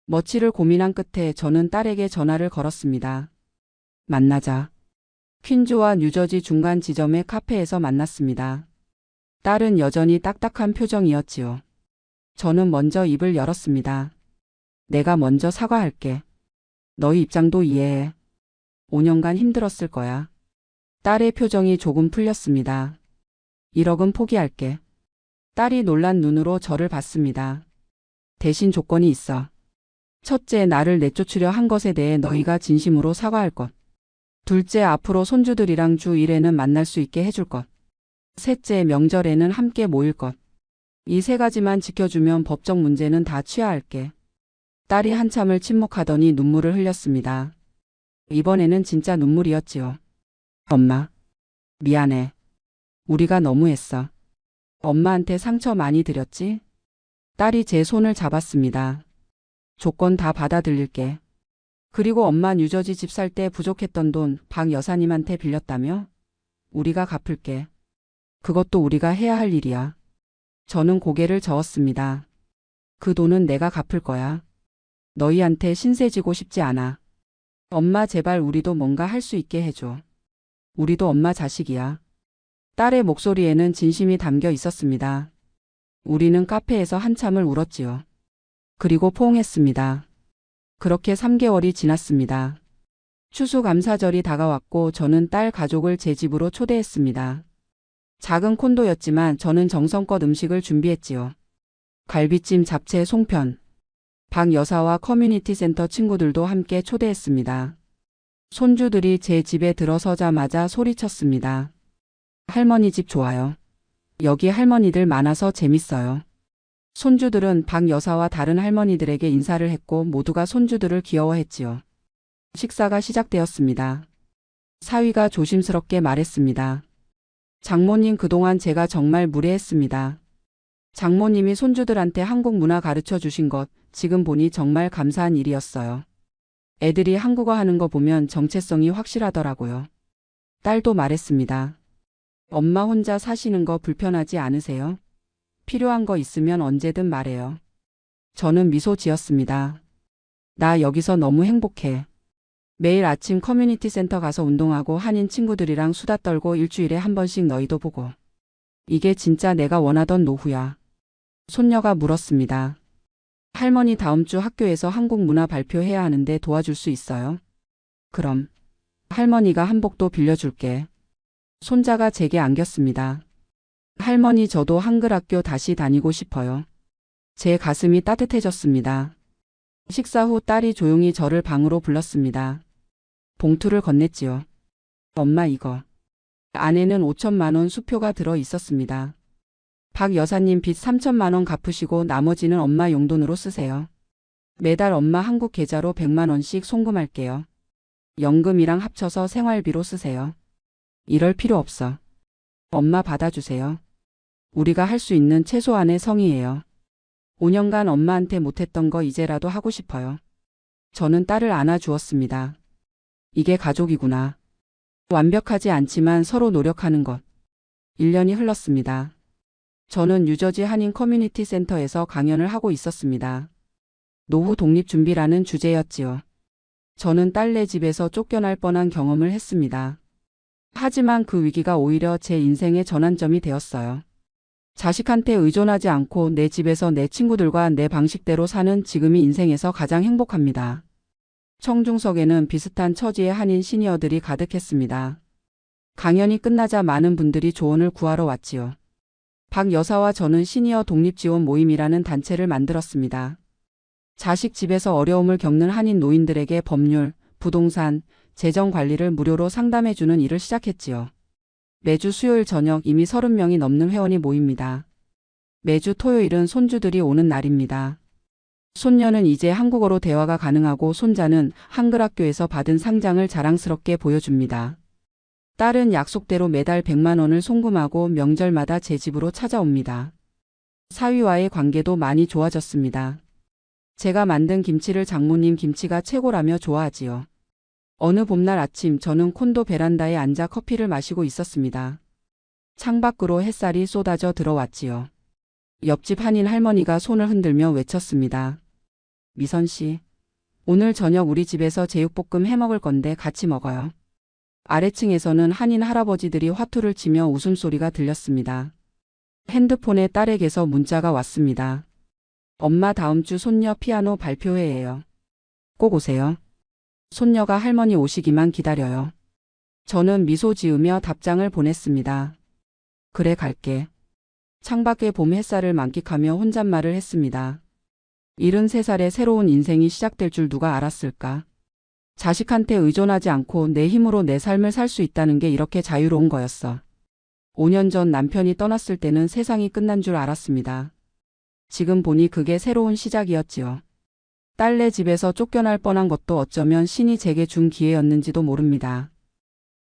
며칠을 고민한 끝에 저는 딸에게 전화를 걸었습니다. 만나자. 퀸즈와 뉴저지 중간 지점의 카페에서 만났습니다. 딸은 여전히 딱딱한 표정이었지요. 저는 먼저 입을 열었습니다. 내가 먼저 사과할게. 너희 입장도 이해해. 5년간 힘들었을 거야. 딸의 표정이 조금 풀렸습니다. 1억은 포기할게. 딸이 놀란 눈으로 저를 봤습니다. 대신 조건이 있어. 첫째, 나를 내쫓으려 한 것에 대해 너희가 진심으로 사과할 것. 둘째, 앞으로 손주들이랑 주 1회는 만날 수 있게 해줄 것. 셋째, 명절에는 함께 모일 것. 이 세 가지만 지켜주면 법적 문제는 다 취하할게. 딸이 한참을 침묵하더니 눈물을 흘렸습니다. 이번에는 진짜 눈물이었지요. 엄마, 미안해. 우리가 너무했어. 엄마한테 상처 많이 드렸지? 딸이 제 손을 잡았습니다. 조건 다 받아들일게. 그리고 엄마 뉴저지 집 살 때 부족했던 돈 박 여사님한테 빌렸다며? 우리가 갚을게. 그것도 우리가 해야 할 일이야. 저는 고개를 저었습니다. 그 돈은 내가 갚을 거야. 너희한테 신세 지고 싶지 않아. 엄마 제발 우리도 뭔가 할 수 있게 해줘. 우리도 엄마 자식이야. 딸의 목소리에는 진심이 담겨 있었습니다. 우리는 카페에서 한참을 울었지요. 그리고 포옹했습니다. 그렇게 3개월이 지났습니다. 추수감사절이 다가왔고 저는 딸 가족을 제 집으로 초대했습니다. 작은 콘도였지만 저는 정성껏 음식을 준비했지요. 갈비찜, 잡채, 송편. 박 여사와 커뮤니티 센터 친구들도 함께 초대했습니다. 손주들이 제 집에 들어서자마자 소리쳤습니다. 할머니 집 좋아요. 여기 할머니들 많아서 재밌어요. 손주들은 박 여사와 다른 할머니들에게 인사를 했고 모두가 손주들을 귀여워했지요. 식사가 시작되었습니다. 사위가 조심스럽게 말했습니다. 장모님, 그동안 제가 정말 무례했습니다. 장모님이 손주들한테 한국 문화 가르쳐 주신 것 지금 보니 정말 감사한 일이었어요. 애들이 한국어 하는 거 보면 정체성이 확실하더라고요. 딸도 말했습니다. 엄마 혼자 사시는 거 불편하지 않으세요? 필요한 거 있으면 언제든 말해요. 저는 미소 지었습니다. 나 여기서 너무 행복해. 매일 아침 커뮤니티 센터 가서 운동하고 한인 친구들이랑 수다 떨고 일주일에 한 번씩 너희도 보고. 이게 진짜 내가 원하던 노후야. 손녀가 물었습니다. 할머니, 다음 주 학교에서 한국 문화 발표해야 하는데 도와줄 수 있어요? 그럼. 할머니가 한복도 빌려줄게. 손자가 제게 안겼습니다. 할머니, 저도 한글 학교 다시 다니고 싶어요. 제 가슴이 따뜻해졌습니다. 식사 후 딸이 조용히 저를 방으로 불렀습니다. 봉투를 건넸지요. 엄마, 이거. 안에는 5천만 원 수표가 들어 있었습니다. 박 여사님 빚 3천만 원 갚으시고 나머지는 엄마 용돈으로 쓰세요. 매달 엄마 한국 계좌로 100만 원씩 송금할게요. 연금이랑 합쳐서 생활비로 쓰세요. 이럴 필요 없어. 엄마 받아주세요. 우리가 할 수 있는 최소한의 성의예요. 5년간 엄마한테 못했던 거 이제라도 하고 싶어요. 저는 딸을 안아주었습니다. 이게 가족이구나. 완벽하지 않지만 서로 노력하는 것. 1년이 흘렀습니다. 저는 뉴저지 한인 커뮤니티 센터에서 강연을 하고 있었습니다. 노후 독립 준비라는 주제였지요. 저는 딸네 집에서 쫓겨날 뻔한 경험을 했습니다. 하지만 그 위기가 오히려 제 인생의 전환점이 되었어요. 자식한테 의존하지 않고 내 집에서 내 친구들과 내 방식대로 사는 지금이 인생에서 가장 행복합니다. 청중석에는 비슷한 처지의 한인 시니어들이 가득했습니다. 강연이 끝나자 많은 분들이 조언을 구하러 왔지요. 박 여사와 저는 시니어 독립지원 모임이라는 단체를 만들었습니다. 자식 집에서 어려움을 겪는 한인 노인들에게 법률, 부동산, 재정 관리를 무료로 상담해주는 일을 시작했지요. 매주 수요일 저녁 이미 30명이 넘는 회원이 모입니다. 매주 토요일은 손주들이 오는 날입니다. 손녀는 이제 한국어로 대화가 가능하고 손자는 한글 학교에서 받은 상장을 자랑스럽게 보여줍니다. 딸은 약속대로 매달 100만 원을 송금하고 명절마다 제 집으로 찾아옵니다. 사위와의 관계도 많이 좋아졌습니다. 제가 만든 김치를 장모님 김치가 최고라며 좋아하지요. 어느 봄날 아침 저는 콘도 베란다에 앉아 커피를 마시고 있었습니다. 창밖으로 햇살이 쏟아져 들어왔지요. 옆집 한인 할머니가 손을 흔들며 외쳤습니다. 미선 씨, 오늘 저녁 우리 집에서 제육볶음 해먹을 건데 같이 먹어요. 아래층에서는 한인 할아버지들이 화투를 치며 웃음소리가 들렸습니다. 핸드폰에 딸에게서 문자가 왔습니다. 엄마 다음 주 손녀 피아노 발표회예요. 꼭 오세요. 손녀가 할머니 오시기만 기다려요. 저는 미소 지으며 답장을 보냈습니다. 그래 갈게. 창밖의 봄 햇살을 만끽하며 혼잣말을 했습니다. 73살의 새로운 인생이 시작될 줄 누가 알았을까? 자식한테 의존하지 않고 내 힘으로 내 삶을 살 수 있다는 게 이렇게 자유로운 거였어. 5년 전 남편이 떠났을 때는 세상이 끝난 줄 알았습니다. 지금 보니 그게 새로운 시작이었지요. 딸네 집에서 쫓겨날 뻔한 것도 어쩌면 신이 제게 준 기회였는지도 모릅니다.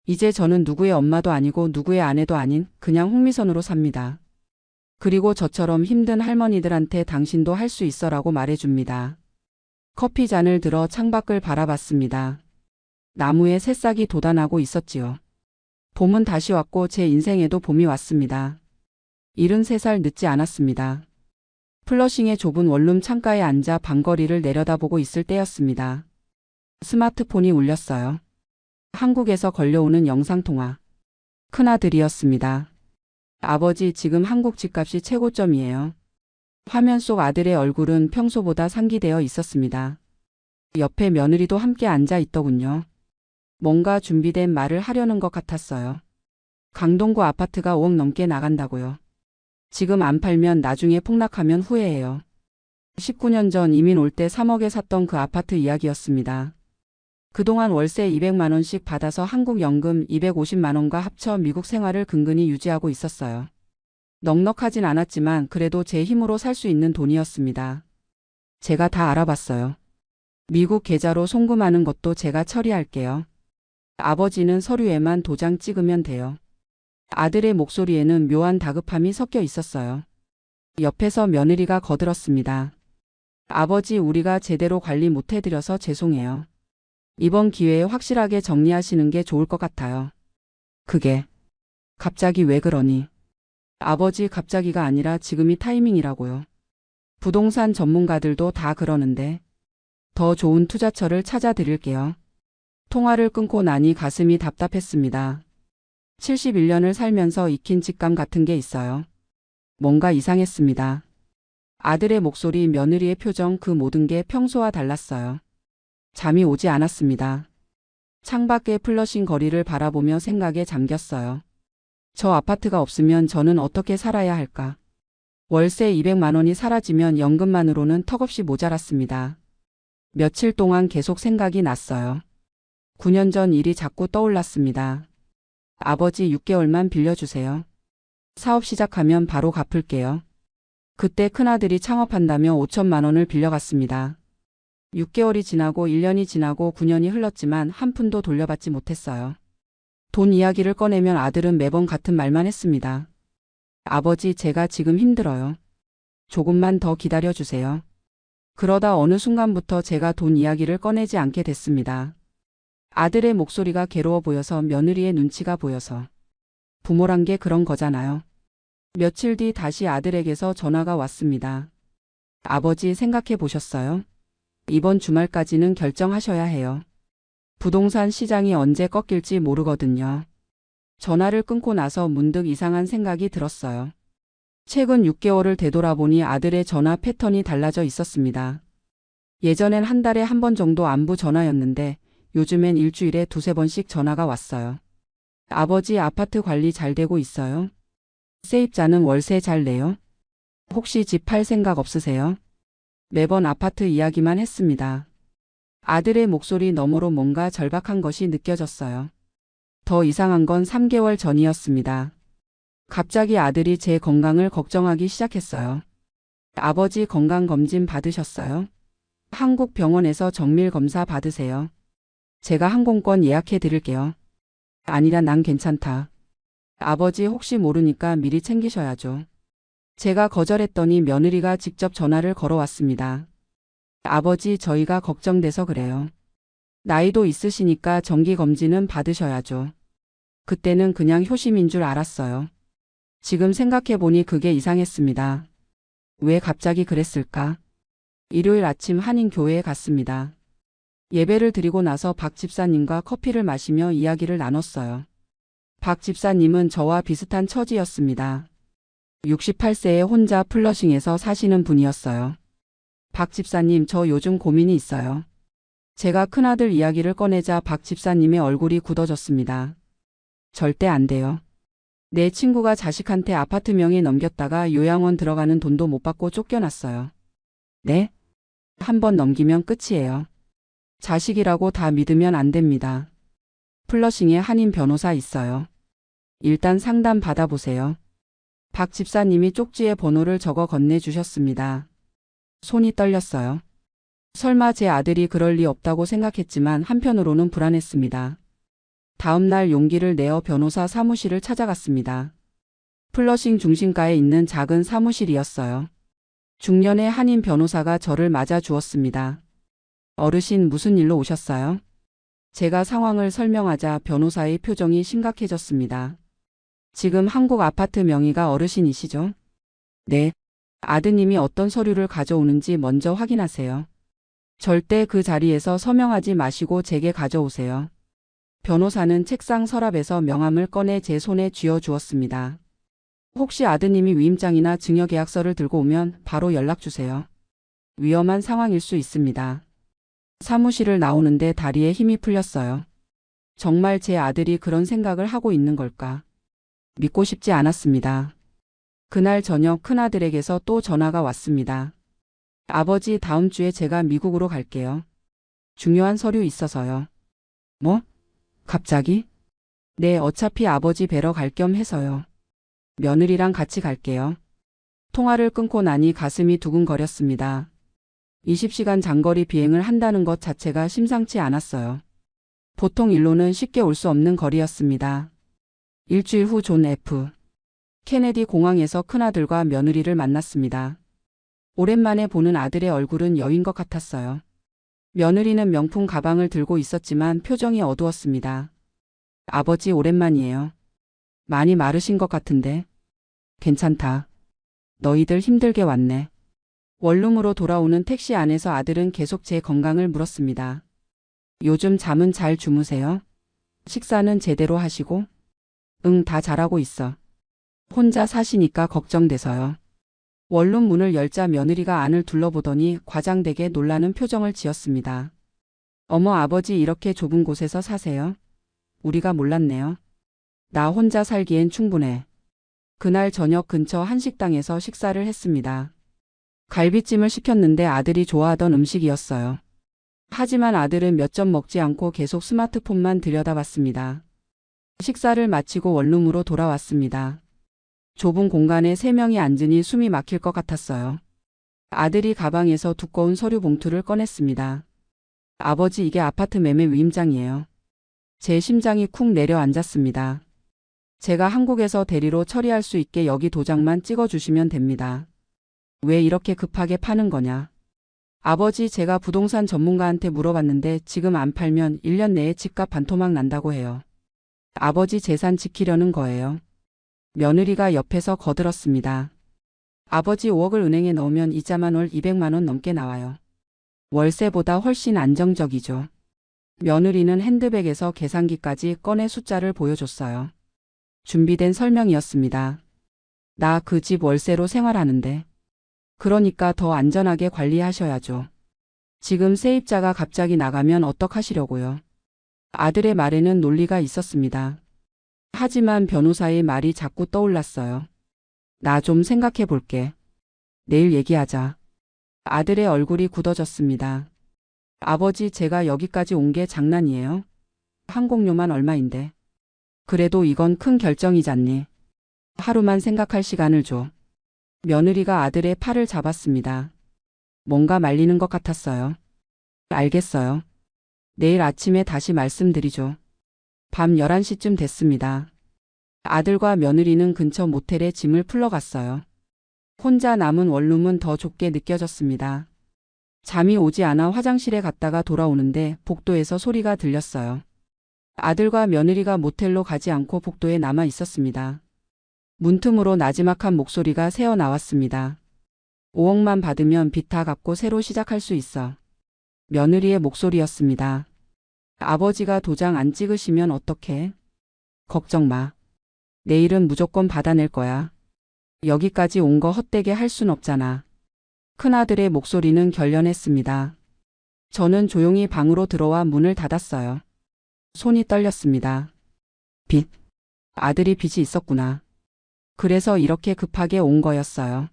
이제 저는 누구의 엄마도 아니고 누구의 아내도 아닌 그냥 홍미선으로 삽니다. 그리고 저처럼 힘든 할머니들한테 당신도 할 수 있어라고 말해줍니다. 커피 잔을 들어 창밖을 바라봤습니다. 나무에 새싹이 돋아나고 있었지요. 봄은 다시 왔고 제 인생에도 봄이 왔습니다. 73살 늦지 않았습니다. 플러싱의 좁은 원룸 창가에 앉아 방거리를 내려다보고 있을 때였습니다. 스마트폰이 울렸어요. 한국에서 걸려오는 영상통화. 큰아들이었습니다. 아버지, 지금 한국 집값이 최고점이에요. 화면 속 아들의 얼굴은 평소보다 상기되어 있었습니다. 옆에 며느리도 함께 앉아 있더군요. 뭔가 준비된 말을 하려는 것 같았어요. 강동구 아파트가 5억 넘게 나간다고요. 지금 안 팔면 나중에 폭락하면 후회해요. 19년 전 이민 올 때 3억에 샀던 그 아파트 이야기였습니다. 그동안 월세 200만 원씩 받아서 한국 연금 250만 원과 합쳐 미국 생활을 근근히 유지하고 있었어요. 넉넉하진 않았지만 그래도 제 힘으로 살 수 있는 돈이었습니다. 제가 다 알아봤어요. 미국 계좌로 송금하는 것도 제가 처리할게요. 아버지는 서류에만 도장 찍으면 돼요. 아들의 목소리에는 묘한 다급함이 섞여 있었어요. 옆에서 며느리가 거들었습니다. 아버지, 우리가 제대로 관리 못해드려서 죄송해요. 이번 기회에 확실하게 정리하시는 게 좋을 것 같아요. 그게 갑자기 왜 그러니? 아버지, 갑자기가 아니라 지금이 타이밍이라고요. 부동산 전문가들도 다 그러는데 더 좋은 투자처를 찾아드릴게요. 통화를 끊고 나니 가슴이 답답했습니다. 71년을 살면서 익힌 직감 같은 게 있어요. 뭔가 이상했습니다. 아들의 목소리, 며느리의 표정, 그 모든 게 평소와 달랐어요. 잠이 오지 않았습니다. 창밖의 플러싱 거리를 바라보며 생각에 잠겼어요. 저 아파트가 없으면 저는 어떻게 살아야 할까? 월세 200만 원이 사라지면 연금만으로는 턱없이 모자랐습니다. 며칠 동안 계속 생각이 났어요. 9년 전 일이 자꾸 떠올랐습니다. 아버지, 6개월만 빌려주세요. 사업 시작하면 바로 갚을게요. 그때 큰아들이 창업한다며 5천만 원을 빌려갔습니다. 6개월이 지나고 1년이 지나고 9년이 흘렀지만 한 푼도 돌려받지 못했어요. 돈 이야기를 꺼내면 아들은 매번 같은 말만 했습니다. 아버지, 제가 지금 힘들어요. 조금만 더 기다려주세요. 그러다 어느 순간부터 제가 돈 이야기를 꺼내지 않게 됐습니다. 아들의 목소리가 괴로워 보여서, 며느리의 눈치가 보여서. 부모란 게 그런 거잖아요. 며칠 뒤 다시 아들에게서 전화가 왔습니다. 아버지, 생각해 보셨어요? 이번 주말까지는 결정하셔야 해요. 부동산 시장이 언제 꺾일지 모르거든요. 전화를 끊고 나서 문득 이상한 생각이 들었어요. 최근 6개월을 되돌아보니 아들의 전화 패턴이 달라져 있었습니다. 예전엔 한 달에 한 번 정도 안부 전화였는데 요즘엔 일주일에 2~3번씩 전화가 왔어요. 아버지, 아파트 관리 잘 되고 있어요? 세입자는 월세 잘 내요? 혹시 집 팔 생각 없으세요? 매번 아파트 이야기만 했습니다. 아들의 목소리 너머로 뭔가 절박한 것이 느껴졌어요. 더 이상한 건 3개월 전이었습니다. 갑자기 아들이 제 건강을 걱정하기 시작했어요. 아버지, 건강검진 받으셨어요? 한국 병원에서 정밀검사 받으세요. 제가 항공권 예약해 드릴게요. 아니라 난 괜찮다. 아버지, 혹시 모르니까 미리 챙기셔야죠. 제가 거절했더니 며느리가 직접 전화를 걸어왔습니다. 아버지, 저희가 걱정돼서 그래요. 나이도 있으시니까 정기검진은 받으셔야죠. 그때는 그냥 효심인 줄 알았어요. 지금 생각해보니 그게 이상했습니다. 왜 갑자기 그랬을까? 일요일 아침 한인교회에 갔습니다. 예배를 드리고 나서 박 집사님과 커피를 마시며 이야기를 나눴어요. 박 집사님은 저와 비슷한 처지였습니다. 68세에 혼자 플러싱에서 사시는 분이었어요. 박 집사님, 저 요즘 고민이 있어요. 제가 큰아들 이야기를 꺼내자 박 집사님의 얼굴이 굳어졌습니다. 절대 안 돼요. 내 친구가 자식한테 아파트 명의 넘겼다가 요양원 들어가는 돈도 못 받고 쫓겨났어요. 네? 한 번 넘기면 끝이에요. 자식이라고 다 믿으면 안 됩니다. 플러싱에 한인 변호사 있어요. 일단 상담 받아보세요. 박 집사님이 쪽지에 번호를 적어 건네주셨습니다. 손이 떨렸어요. 설마 제 아들이 그럴 리 없다고 생각했지만 한편으로는 불안했습니다. 다음 날 용기를 내어 변호사 사무실을 찾아갔습니다. 플러싱 중심가에 있는 작은 사무실이었어요. 중년의 한인 변호사가 저를 맞아 주었습니다. 어르신, 무슨 일로 오셨어요? 제가 상황을 설명하자 변호사의 표정이 심각해졌습니다. 지금 한국 아파트 명의가 어르신이시죠? 네. 아드님이 어떤 서류를 가져오는지 먼저 확인하세요. 절대 그 자리에서 서명하지 마시고 제게 가져오세요. 변호사는 책상 서랍에서 명함을 꺼내 제 손에 쥐어 주었습니다. 혹시 아드님이 위임장이나 증여계약서를 들고 오면 바로 연락 주세요. 위험한 상황일 수 있습니다. 사무실을 나오는데 다리에 힘이 풀렸어요. 정말 제 아들이 그런 생각을 하고 있는 걸까? 믿고 싶지 않았습니다. 그날 저녁 큰아들에게서 또 전화가 왔습니다. 아버지, 다음 주에 제가 미국으로 갈게요. 중요한 서류 있어서요. 뭐? 갑자기? 네, 어차피 아버지 뵈러 갈 겸 해서요. 며느리랑 같이 갈게요. 통화를 끊고 나니 가슴이 두근거렸습니다. 20시간 장거리 비행을 한다는 것 자체가 심상치 않았어요. 보통 일로는 쉽게 올 수 없는 거리였습니다. 일주일 후 존 F. 케네디 공항에서 큰아들과 며느리를 만났습니다. 오랜만에 보는 아들의 얼굴은 여인 것 같았어요. 며느리는 명품 가방을 들고 있었지만 표정이 어두웠습니다. 아버지, 오랜만이에요. 많이 마르신 것 같은데. 괜찮다. 너희들 힘들게 왔네. 원룸으로 돌아오는 택시 안에서 아들은 계속 제 건강을 물었습니다. 요즘 잠은 잘 주무세요? 식사는 제대로 하시고? 응, 다 잘하고 있어. 혼자 사시니까 걱정돼서요. 원룸 문을 열자 며느리가 안을 둘러보더니 과장되게 놀라는 표정을 지었습니다. 어머, 아버지 이렇게 좁은 곳에서 사세요? 우리가 몰랐네요. 나 혼자 살기엔 충분해. 그날 저녁 근처 한식당에서 식사를 했습니다. 갈비찜을 시켰는데 아들이 좋아하던 음식이었어요. 하지만 아들은 몇 점 먹지 않고 계속 스마트폰만 들여다봤습니다. 식사를 마치고 원룸으로 돌아왔습니다. 좁은 공간에 3명이 앉으니 숨이 막힐 것 같았어요. 아들이 가방에서 두꺼운 서류 봉투를 꺼냈습니다. 아버지, 이게 아파트 매매 위임장이에요. 제 심장이 쿵 내려앉았습니다. 제가 한국에서 대리로 처리할 수 있게 여기 도장만 찍어주시면 됩니다. 왜 이렇게 급하게 파는 거냐? 아버지, 제가 부동산 전문가한테 물어봤는데 지금 안 팔면 1년 내에 집값 반토막 난다고 해요. 아버지 재산 지키려는 거예요. 며느리가 옆에서 거들었습니다. 아버지, 5억을 은행에 넣으면 이자만 월 200만 원 넘게 나와요. 월세보다 훨씬 안정적이죠. 며느리는 핸드백에서 계산기까지 꺼내 숫자를 보여줬어요. 준비된 설명이었습니다. 나 그 집 월세로 생활하는데. 그러니까 더 안전하게 관리하셔야죠. 지금 세입자가 갑자기 나가면 어떡하시려고요. 아들의 말에는 논리가 있었습니다. 하지만 변호사의 말이 자꾸 떠올랐어요. 나 좀 생각해 볼게. 내일 얘기하자. 아들의 얼굴이 굳어졌습니다. 아버지, 제가 여기까지 온 게 장난이에요? 항공료만 얼마인데. 그래도 이건 큰 결정이잖니. 하루만 생각할 시간을 줘. 며느리가 아들의 팔을 잡았습니다. 뭔가 말리는 것 같았어요. 알겠어요. 내일 아침에 다시 말씀드리죠. 밤 11시쯤 됐습니다. 아들과 며느리는 근처 모텔에 짐을 풀러 갔어요. 혼자 남은 원룸은 더 좁게 느껴졌습니다. 잠이 오지 않아 화장실에 갔다가 돌아오는데 복도에서 소리가 들렸어요. 아들과 며느리가 모텔로 가지 않고 복도에 남아 있었습니다. 문틈으로 나지막한 목소리가 새어 나왔습니다. 5억만 받으면 빚 다 갚고 새로 시작할 수 있어. 며느리의 목소리였습니다. 아버지가 도장 안 찍으시면 어떡해? 걱정 마. 내일은 무조건 받아낼 거야. 여기까지 온 거 헛되게 할 순 없잖아. 큰아들의 목소리는 결연했습니다. 저는 조용히 방으로 들어와 문을 닫았어요. 손이 떨렸습니다. 빚. 아들이 빚이 있었구나. 그래서 이렇게 급하게 온 거였어요.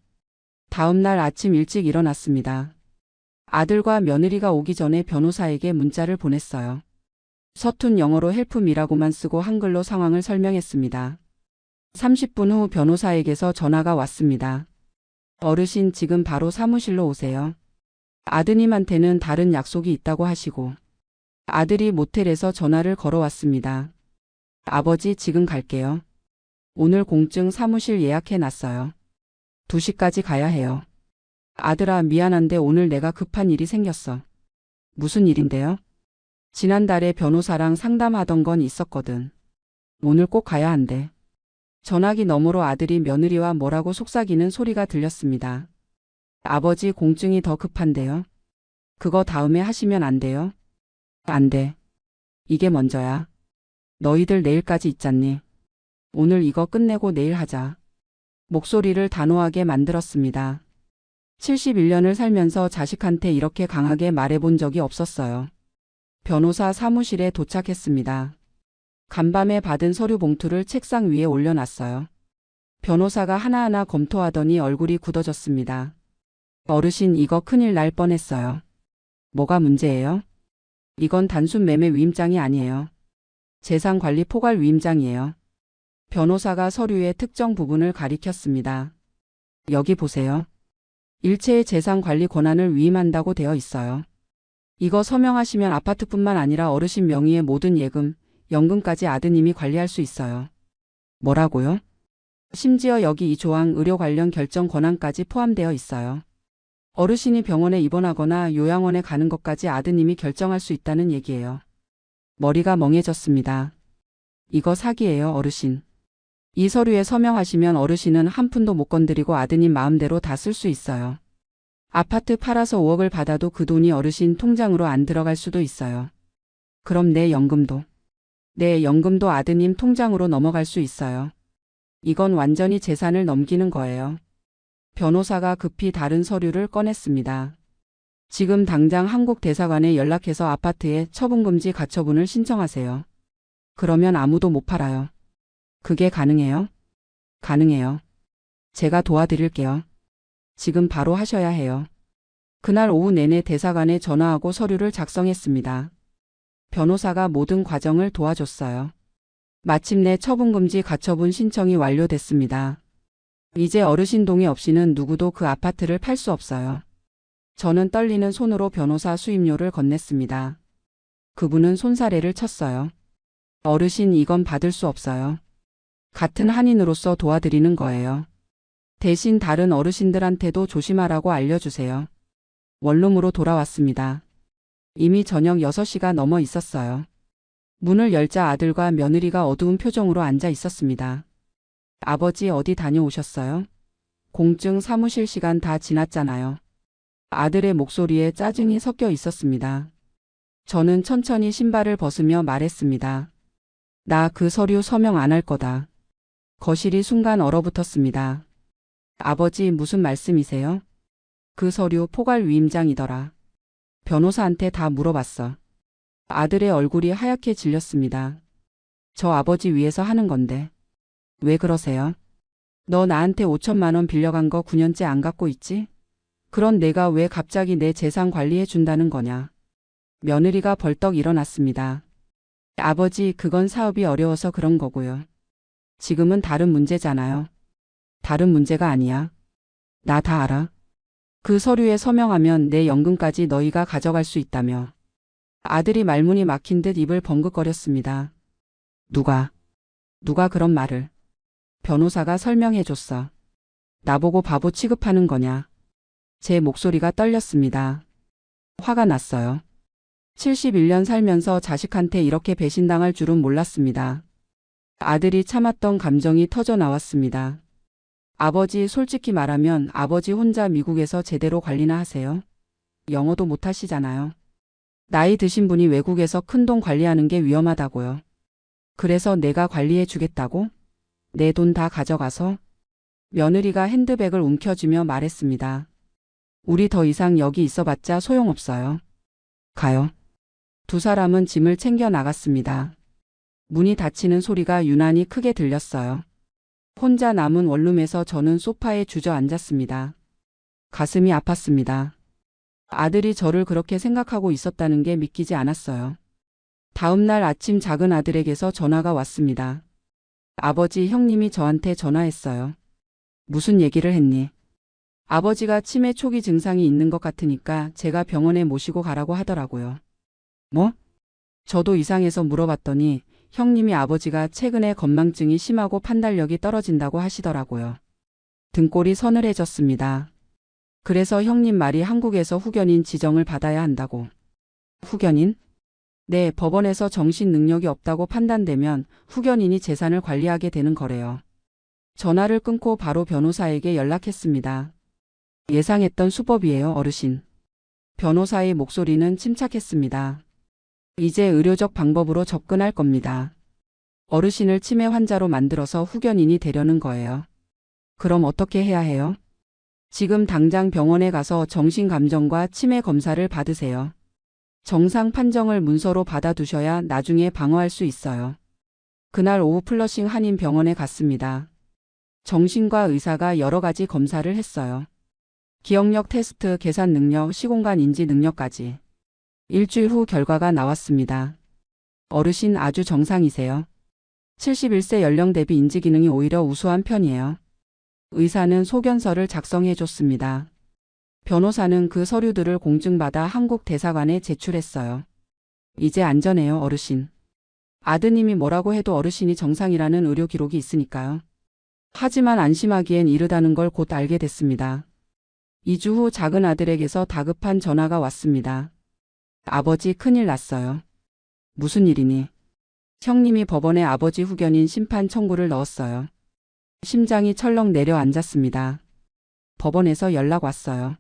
다음 날 아침 일찍 일어났습니다. 아들과 며느리가 오기 전에 변호사에게 문자를 보냈어요. 서툰 영어로 헬프미라고만 쓰고 한글로 상황을 설명했습니다. 30분 후 변호사에게서 전화가 왔습니다. 어르신 지금 바로 사무실로 오세요. 아드님한테는 다른 약속이 있다고 하시고. 아들이 모텔에서 전화를 걸어왔습니다. 아버지 지금 갈게요. 오늘 공증 사무실 예약해 놨어요. 2시까지 가야 해요. 아들아 미안한데 오늘 내가 급한 일이 생겼어. 무슨 일인데요? 지난달에 변호사랑 상담하던 건 있었거든. 오늘 꼭 가야 한대. 전화기 너머로 아들이 며느리와 뭐라고 속삭이는 소리가 들렸습니다. 아버지 공증이 더 급한데요. 그거 다음에 하시면 안 돼요? 안 돼. 이게 먼저야. 너희들 내일까지 있잖니. 오늘 이거 끝내고 내일 하자. 목소리를 단호하게 만들었습니다. 71년을 살면서 자식한테 이렇게 강하게 말해본 적이 없었어요. 변호사 사무실에 도착했습니다. 간밤에 받은 서류 봉투를 책상 위에 올려놨어요. 변호사가 하나하나 검토하더니 얼굴이 굳어졌습니다. 어르신 이거 큰일 날 뻔했어요. 뭐가 문제예요? 이건 단순 매매 위임장이 아니에요. 재산관리 포괄 위임장이에요. 변호사가 서류의 특정 부분을 가리켰습니다. 여기 보세요. 일체의 재산관리 권한을 위임한다고 되어 있어요. 이거 서명하시면 아파트뿐만 아니라 어르신 명의의 모든 예금, 연금까지 아드님이 관리할 수 있어요. 뭐라고요? 심지어 여기 이 조항 의료 관련 결정 권한까지 포함되어 있어요. 어르신이 병원에 입원하거나 요양원에 가는 것까지 아드님이 결정할 수 있다는 얘기예요. 머리가 멍해졌습니다. 이거 사기예요, 어르신. 이 서류에 서명하시면 어르신은 한 푼도 못 건드리고 아드님 마음대로 다 쓸 수 있어요. 아파트 팔아서 5억을 받아도 그 돈이 어르신 통장으로 안 들어갈 수도 있어요. 그럼 내 연금도? 내 연금도 아드님 통장으로 넘어갈 수 있어요. 이건 완전히 재산을 넘기는 거예요. 변호사가 급히 다른 서류를 꺼냈습니다. 지금 당장 한국 대사관에 연락해서 아파트에 처분금지 가처분을 신청하세요. 그러면 아무도 못 팔아요. 그게 가능해요? 가능해요. 제가 도와드릴게요. 지금 바로 하셔야 해요. 그날 오후 내내 대사관에 전화하고 서류를 작성했습니다. 변호사가 모든 과정을 도와줬어요. 마침내 처분금지 가처분 신청이 완료됐습니다. 이제 어르신 동의 없이는 누구도 그 아파트를 팔 수 없어요. 저는 떨리는 손으로 변호사 수임료를 건넸습니다. 그분은 손사래를 쳤어요. 어르신 이건 받을 수 없어요. 같은 한인으로서 도와드리는 거예요. 대신 다른 어르신들한테도 조심하라고 알려주세요. 원룸으로 돌아왔습니다. 이미 저녁 6시가 넘어 있었어요. 문을 열자 아들과 며느리가 어두운 표정으로 앉아 있었습니다. 아버지 어디 다녀오셨어요? 공증 사무실 시간 다 지났잖아요. 아들의 목소리에 짜증이 섞여 있었습니다. 저는 천천히 신발을 벗으며 말했습니다. 나 그 서류 서명 안 할 거다. 거실이 순간 얼어붙었습니다. 아버지 무슨 말씀이세요? 그 서류 포괄 위임장이더라. 변호사한테 다 물어봤어. 아들의 얼굴이 하얗게 질렸습니다. 저 아버지 위해서 하는 건데. 왜 그러세요? 너 나한테 5천만 원 빌려간 거 9년째 안 갚고 있지? 그런 내가 왜 갑자기 내 재산 관리해 준다는 거냐? 며느리가 벌떡 일어났습니다. 아버지 그건 사업이 어려워서 그런 거고요. 지금은 다른 문제잖아요. 다른 문제가 아니야. 나 다 알아. 그 서류에 서명하면 내 연금까지 너희가 가져갈 수 있다며. 아들이 말문이 막힌 듯 입을 번긋거렸습니다. 누가 그런 말을. 변호사가 설명해줬어. 나보고 바보 취급하는 거냐. 제 목소리가 떨렸습니다. 화가 났어요. 71년 살면서 자식한테 이렇게 배신당할 줄은 몰랐습니다. 아들이 참았던 감정이 터져 나왔습니다. 아버지, 솔직히 말하면 아버지 혼자 미국에서 제대로 관리나 하세요? 영어도 못하시잖아요. 나이 드신 분이 외국에서 큰돈 관리하는 게 위험하다고요. 그래서 내가 관리해 주겠다고? 내 돈 다 가져가서? 며느리가 핸드백을 움켜쥐며 말했습니다. 우리 더 이상 여기 있어봤자 소용없어요. 가요. 두 사람은 짐을 챙겨 나갔습니다. 문이 닫히는 소리가 유난히 크게 들렸어요. 혼자 남은 원룸에서 저는 소파에 주저앉았습니다. 가슴이 아팠습니다. 아들이 저를 그렇게 생각하고 있었다는 게 믿기지 않았어요. 다음 날 아침 작은 아들에게서 전화가 왔습니다. 아버지, 형님이 저한테 전화했어요. 무슨 얘기를 했니? 아버지가 치매 초기 증상이 있는 것 같으니까 제가 병원에 모시고 가라고 하더라고요. 뭐? 저도 이상해서 물어봤더니 형님이 아버지가 최근에 건망증이 심하고 판단력이 떨어진다고 하시더라고요. 등골이 서늘해졌습니다. 그래서 형님 말이 한국에서 후견인 지정을 받아야 한다고. 후견인? 네, 법원에서 정신 능력이 없다고 판단되면 후견인이 재산을 관리하게 되는 거래요. 전화를 끊고 바로 변호사에게 연락했습니다. 예상했던 수법이에요, 어르신. 변호사의 목소리는 침착했습니다. 이제 의료적 방법으로 접근할 겁니다. 어르신을 치매 환자로 만들어서 후견인이 되려는 거예요. 그럼 어떻게 해야 해요? 지금 당장 병원에 가서 정신감정과 치매 검사를 받으세요. 정상 판정을 문서로 받아두셔야 나중에 방어할 수 있어요. 그날 오후 플러싱 한인병원에 갔습니다. 정신과 의사가 여러 가지 검사를 했어요. 기억력 테스트, 계산 능력, 시공간 인지 능력까지. 일주일 후 결과가 나왔습니다. 어르신 아주 정상이세요. 71세 연령 대비 인지 기능이 오히려 우수한 편이에요. 의사는 소견서를 작성해 줬습니다. 변호사는 그 서류들을 공증받아 한국 대사관에 제출했어요. 이제 안전해요, 어르신. 아드님이 뭐라고 해도 어르신이 정상이라는 의료 기록이 있으니까요. 하지만 안심하기엔 이르다는 걸 곧 알게 됐습니다. 2주 후 작은 아들에게서 다급한 전화가 왔습니다. 아버지, 큰일 났어요. 무슨 일이니? 형님이 법원에 아버지 후견인 심판 청구를 넣었어요. 심장이 철렁 내려앉았습니다. 법원에서 연락 왔어요.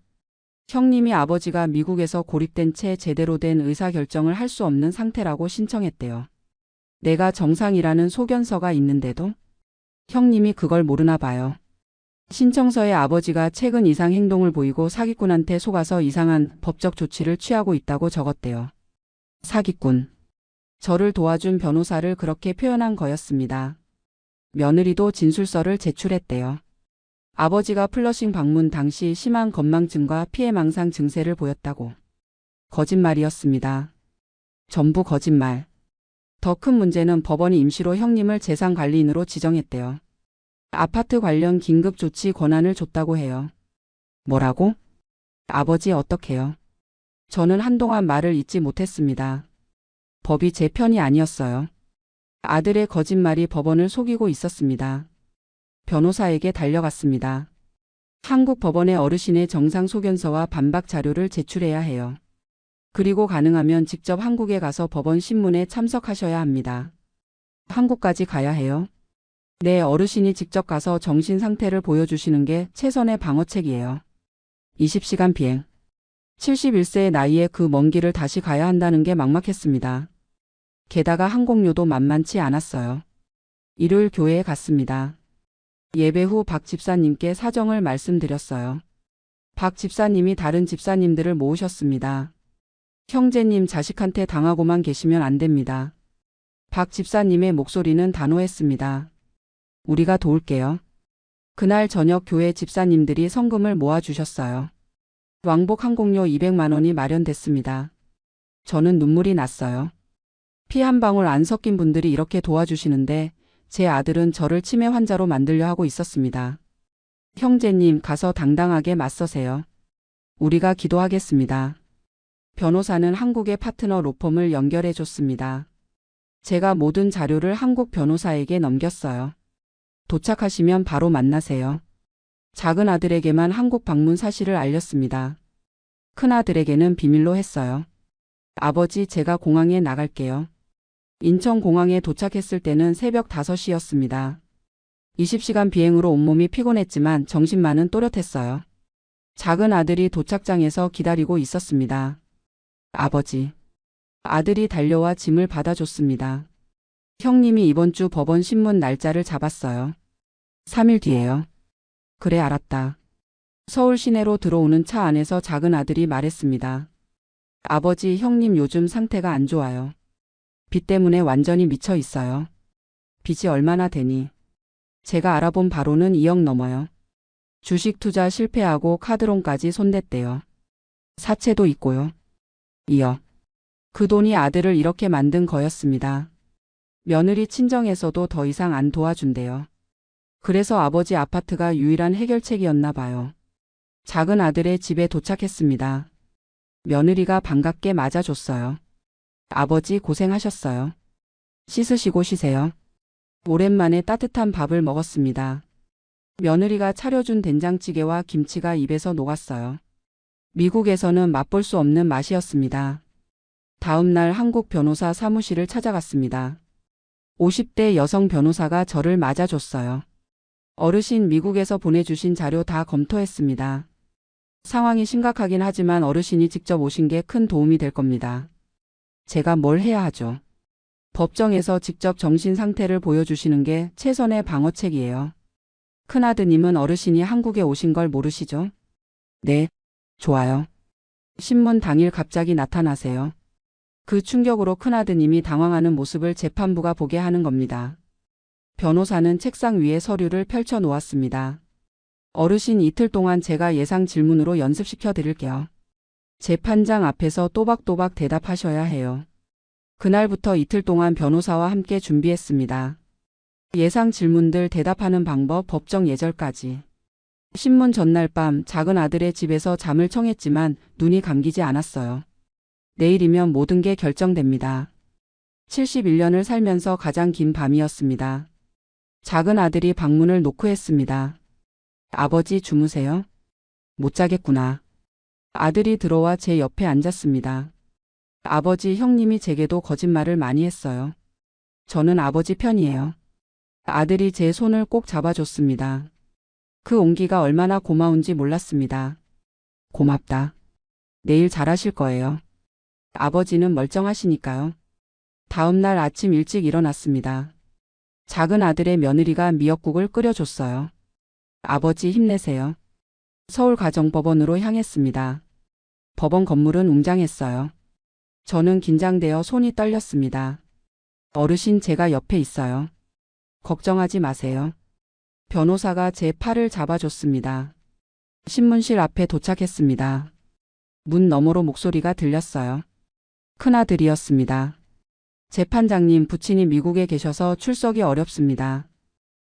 형님이 아버지가 미국에서 고립된 채 제대로 된 의사결정을 할 수 없는 상태라고 신청했대요. 내가 정상이라는 소견서가 있는데도 형님이 그걸 모르나 봐요. 신청서에 아버지가 최근 이상 행동을 보이고 사기꾼한테 속아서 이상한 법적 조치를 취하고 있다고 적었대요. 사기꾼. 저를 도와준 변호사를 그렇게 표현한 거였습니다. 며느리도 진술서를 제출했대요. 아버지가 플러싱 방문 당시 심한 건망증과 피해망상 증세를 보였다고. 거짓말이었습니다. 전부 거짓말. 더 큰 문제는 법원이 임시로 형님을 재산관리인으로 지정했대요. 아파트 관련 긴급 조치 권한을 줬다고 해요. 뭐라고? 아버지 어떡해요? 저는 한동안 말을 잇지 못했습니다. 법이 제 편이 아니었어요. 아들의 거짓말이 법원을 속이고 있었습니다. 변호사에게 달려갔습니다. 한국 법원에 어르신의 정상 소견서와 반박 자료를 제출해야 해요. 그리고 가능하면 직접 한국에 가서 법원 신문에 참석하셔야 합니다. 한국까지 가야 해요? 네, 어르신이 직접 가서 정신 상태를 보여주시는 게 최선의 방어책이에요. 20시간 비행. 71세의 나이에 그 먼 길을 다시 가야 한다는 게 막막했습니다. 게다가 항공료도 만만치 않았어요. 일요일 교회에 갔습니다. 예배 후 박 집사님께 사정을 말씀드렸어요. 박 집사님이 다른 집사님들을 모으셨습니다. 형제님, 자식한테 당하고만 계시면 안 됩니다. 박 집사님의 목소리는 단호했습니다. 우리가 도울게요. 그날 저녁 교회 집사님들이 성금을 모아주셨어요. 왕복 항공료 200만 원이 마련됐습니다. 저는 눈물이 났어요. 피 한 방울 안 섞인 분들이 이렇게 도와주시는데 제 아들은 저를 치매 환자로 만들려 하고 있었습니다. 형제님, 가서 당당하게 맞서세요. 우리가 기도하겠습니다. 변호사는 한국의 파트너 로펌을 연결해 줬습니다. 제가 모든 자료를 한국 변호사에게 넘겼어요. 도착하시면 바로 만나세요. 작은 아들에게만 한국 방문 사실을 알렸습니다. 큰아들에게는 비밀로 했어요. 아버지, 제가 공항에 나갈게요. 인천공항에 도착했을 때는 새벽 5시였습니다. 20시간 비행으로 온몸이 피곤했지만 정신만은 또렷했어요. 작은 아들이 도착장에서 기다리고 있었습니다. 아버지. 아들이 달려와 짐을 받아줬습니다. 형님이 이번 주 법원 신문 날짜를 잡았어요. 3일 뒤에요. 그래, 알았다. 서울 시내로 들어오는 차 안에서 작은 아들이 말했습니다. 아버지, 형님 요즘 상태가 안 좋아요. 빚 때문에 완전히 미쳐 있어요. 빚이 얼마나 되니? 제가 알아본 바로는 2억 넘어요. 주식 투자 실패하고 카드론까지 손댔대요. 사채도 있고요. 2억. 그 돈이 아들을 이렇게 만든 거였습니다. 며느리 친정에서도 더 이상 안 도와준대요. 그래서 아버지 아파트가 유일한 해결책이었나 봐요. 작은 아들의 집에 도착했습니다. 며느리가 반갑게 맞아줬어요. 아버지, 고생하셨어요. 씻으시고 쉬세요. 오랜만에 따뜻한 밥을 먹었습니다. 며느리가 차려준 된장찌개와 김치가 입에서 녹았어요. 미국에서는 맛볼 수 없는 맛이었습니다. 다음 날 한국 변호사 사무실을 찾아갔습니다. 50대 여성 변호사가 저를 맞아줬어요. 어르신, 미국에서 보내주신 자료 다 검토했습니다. 상황이 심각하긴 하지만 어르신이 직접 오신 게 큰 도움이 될 겁니다. 제가 뭘 해야 하죠? 법정에서 직접 정신 상태를 보여주시는 게 최선의 방어책이에요. 큰아드님은 어르신이 한국에 오신 걸 모르시죠? 네, 좋아요. 신문 당일 갑자기 나타나세요. 그 충격으로 큰아드님이 당황하는 모습을 재판부가 보게 하는 겁니다. 변호사는 책상 위에 서류를 펼쳐 놓았습니다. 어르신, 이틀 동안 제가 예상 질문으로 연습시켜 드릴게요. 재판장 앞에서 또박또박 대답하셔야 해요. 그날부터 이틀 동안 변호사와 함께 준비했습니다. 예상 질문들 대답하는 방법, 법정 예절까지. 신문 전날 밤 작은 아들의 집에서 잠을 청했지만 눈이 감기지 않았어요. 내일이면 모든 게 결정됩니다. 71년을 살면서 가장 긴 밤이었습니다. 작은 아들이 방문을 노크했습니다. 아버지, 주무세요? 못 자겠구나. 아들이 들어와 제 옆에 앉았습니다. 아버지, 형님이 제게도 거짓말을 많이 했어요. 저는 아버지 편이에요. 아들이 제 손을 꼭 잡아줬습니다. 그 온기가 얼마나 고마운지 몰랐습니다. 고맙다. 내일 잘하실 거예요. 아버지는 멀쩡하시니까요. 다음 날 아침 일찍 일어났습니다. 작은 아들의 며느리가 미역국을 끓여줬어요. 아버지, 힘내세요. 서울가정법원으로 향했습니다. 법원 건물은 웅장했어요. 저는 긴장되어 손이 떨렸습니다. 어르신, 제가 옆에 있어요. 걱정하지 마세요. 변호사가 제 팔을 잡아줬습니다. 신문실 앞에 도착했습니다. 문 너머로 목소리가 들렸어요. 큰아들이었습니다. 재판장님, 부친이 미국에 계셔서 출석이 어렵습니다.